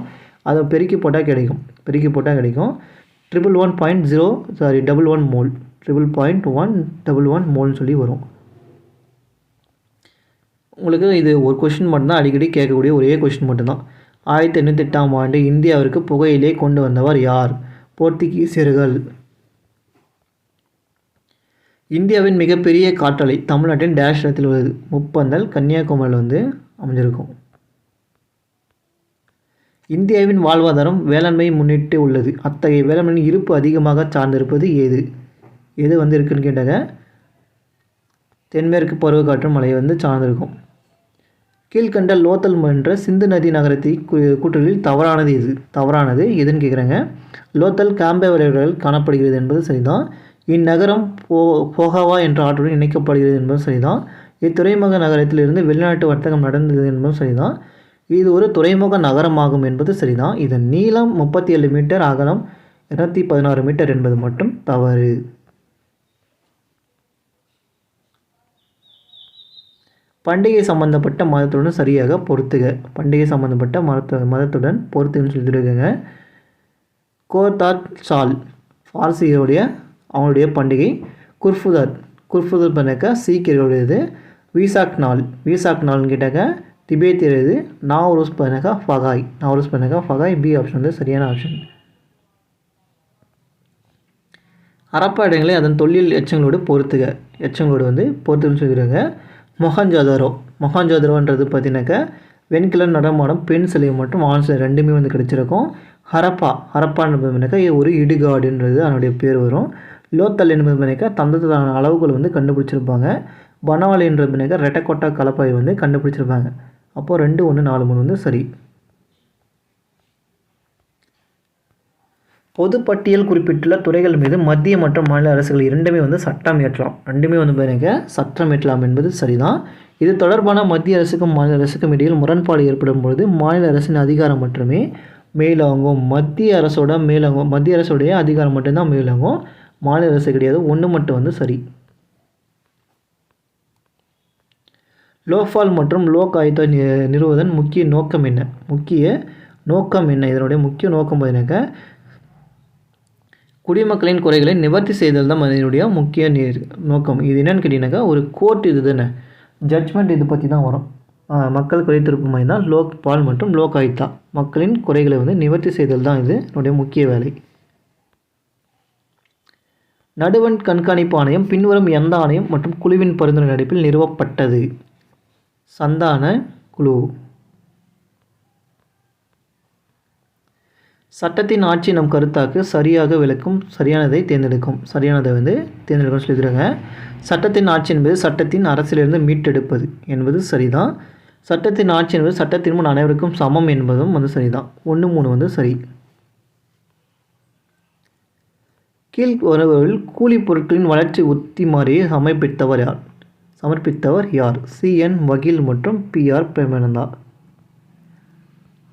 S1: அதை பெருக்கி போட்டால் கிடைக்கும். 11.11 மோல் 11.11 மோல்னு சொல்லி வரும். உங்களுக்கு இது ஒரு கொஷின் மட்டும்தான், அடிக்கடி கேட்கக்கூடிய ஒரே கொஷின் மட்டும்தான். 1808ஆம் ஆண்டு இந்தியாவிற்கு புகையிலை கொண்டு வந்தவர் யார்? போர்த்துகீசியர்கள். இந்தியாவின் மிகப்பெரிய காற்றாலை தமிழ்நாட்டின் டேஷ் இடத்தில் உள்ளது. முப்பந்தல் கன்னியாகுமரியில் வந்து அமைஞ்சிருக்கும். இந்தியாவின் வாழ்வாதாரம் வேளாண்மை முன்னிட்டு உள்ளது. அத்தகைய வேளாண்மையின் இருப்பு அதிகமாக சார்ந்திருப்பது எது வந்து இருக்குன்னு கேட்டாங்க தென்மேற்கு பருவக்காற்று மழை வந்து சார்ந்திருக்கும். கீழ்கண்ட லோத்தல் என்ற சிந்து நதி நகரத்தை கூற்றுகளில் தவறானது எதுன்னு கேட்குறாங்க. லோத்தல் காம்பேவரைகள் காணப்படுகிறது என்பது சரிதான். இந்நகரம் போகாவா என்ற ஆற்றுடன் இணைக்கப்படுகிறது என்பது சரிதான். இத்துறைமுக நகரத்திலிருந்து வெளிநாட்டு வர்த்தகம் நடந்தது என்பதும் சரிதான். இது ஒரு துறைமுக நகரமாகும் என்பது சரிதான். இதன் நீளம் 37 மீட்டர், அகலம் 216 மீட்டர் என்பது மட்டும் தவறு. பண்டிகை சம்பந்தப்பட்ட மதத்துடன் சரியாக பொருத்துக. பண்டிகை சம்பந்தப்பட்ட மதத்துடன் பொருத்துகன்னு சொல்லியிருக்காங்க. கோர்தாத் சால் பார்சிகளுடைய அவங்களுடைய பண்டிகை. குர்ஃபுதர் பண்ணாக்கா சீக்கியர்களுடையது. வீசாக் நாள்னு கேட்டாக்க திபேத்தியது. நாவரூஸ் பண்ணாக்கா ஃபகாய். பி ஆப்ஷன் வந்து சரியான ஆப்ஷன். ஹரப்பா இடங்களை அதன் தொல்லியல் எச்சங்களோடு பொறுத்துக. பொறுத்துன்னு சொல்லிடுறாங்க. மொஹஞ்சதாரோன்றது பார்த்தீங்கன்னாக்கா வெண்கல நடமாடம் பெண் சிலை மற்றும் ஆண் சிலை ரெண்டுமே வந்து கிடச்சிருக்கும். ஹரப்பான்னு பார்த்தீங்கன்னாக்கா ஒரு இடுகாடுன்றது அதனுடைய பேர் வரும். லோத்தல் என்பது பார்த்தீங்கன்னாக்கா தந்தத்தான அளவுகள் வந்து கண்டுபிடிச்சிருப்பாங்க. பனவாலின்றது பார்த்தீங்கன்னாக்கா ரெட்டக்கோட்டா கலப்பாய் வந்து கண்டுபிடிச்சிருப்பாங்க. அப்போது 2, 1, 4, 3 வந்து சரி. பொதுப்பட்டியல் குறிப்பிட்டுள்ள துறைகள் மீது மத்திய மற்றும் மாநில அரசுகள் இரண்டுமே வந்து சட்டம் இயற்றலாம். ரெண்டுமே வந்து பார்த்தீங்கன்னா சட்டம் இயற்றலாம் என்பது சரிதான். இது தொடர்பான மத்திய அரசுக்கும் மாநில அரசுக்கும் இடையில் முரண்பாடு ஏற்படும் பொழுது மாநில அரசின் அதிகாரம் மட்டுமே மேலாகும். மத்திய அரசுடைய அதிகாரம் மட்டும்தான் மேலாகும், மாநில அரசு கிடையாது. ஒன்று மட்டும் வந்து சரி. லோக்பால் மற்றும் லோக் ஆயுக்தா நிறுவுவதன் முக்கிய நோக்கம் என்ன? இதனுடைய முக்கிய நோக்கம் பார்த்தீங்கன்னாக்கா குடிமக்களின் குறைகளை நிவர்த்தி செய்தல் தான் இதனுடைய முக்கிய நோக்கம். இது என்னென்னு கேட்டிங்கனாக்கா ஒரு கோர்ட் இது தானே, ஜட்ஜ்மெண்ட் இது பற்றி தான் வரும். மக்கள் குறை தீர்ப்பு மையம் தான் லோக்பால் மற்றும் லோக் ஆயுக்தா. மக்களின் குறைகளை வந்து நிவர்த்தி செய்தல் தான் இது என்னுடைய முக்கிய வேலை. நடுவண் கண்காணிப்பு ஆணையம் பின்வரும் எந்த ஆணையம் மற்றும் குழுவின் பரிந்துரை அடிப்பில் நிறுவப்பட்டது? சந்தான குழு. சட்டத்தின் ஆட்சி நம் கருத்தாக்கு சரியாக விளக்கும் சரியானதை தேர்ந்தெடுக்கும் சொல்லிடுறாங்க. சட்டத்தின் ஆட்சி என்பது சட்டத்தின் அரசிலிருந்து மீட்டெடுப்பது என்பது சரிதான். சட்டத்தின் ஆட்சி என்பது சட்டத்தின் முன் அனைவருக்கும் சமம் என்பதும் வந்து சரிதான். 1, 3 வந்து சரி. கீழ் வருபவர்கள் கூலி பொருட்களின் வளர்ச்சி உத்திமாரியை சமர்ப்பித்தவர் யார்? CN வகீல் மற்றும் PR பிரேமானந்தா.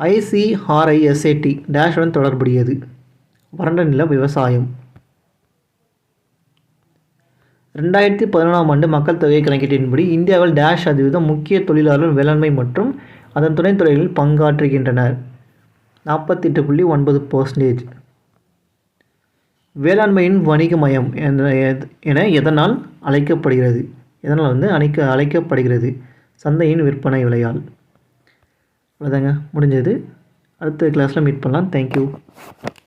S1: ICRISAT டேஷுடன் தொடர்புடையது. வறண்ட நில விவசாயம். 2011 ஆண்டு மக்கள் தொகை கணக்கீட்டின்படி இந்தியாவில் டேஷ் சதவீதம் முக்கிய தொழிலாளர்கள் வேளாண்மை மற்றும் அதன் துணைத்துறைகளில் பங்காற்றுகின்றனர். 48.9%. வேளாண்மையின் வணிகமயம் என எதனால் அழைக்கப்படுகிறது? சந்தையின் விற்பனை விலையால். அவ்வளோதாங்க, முடிஞ்சது. அடுத்த கிளாஸில் மீட் பண்ணலாம். தேங்க்யூ.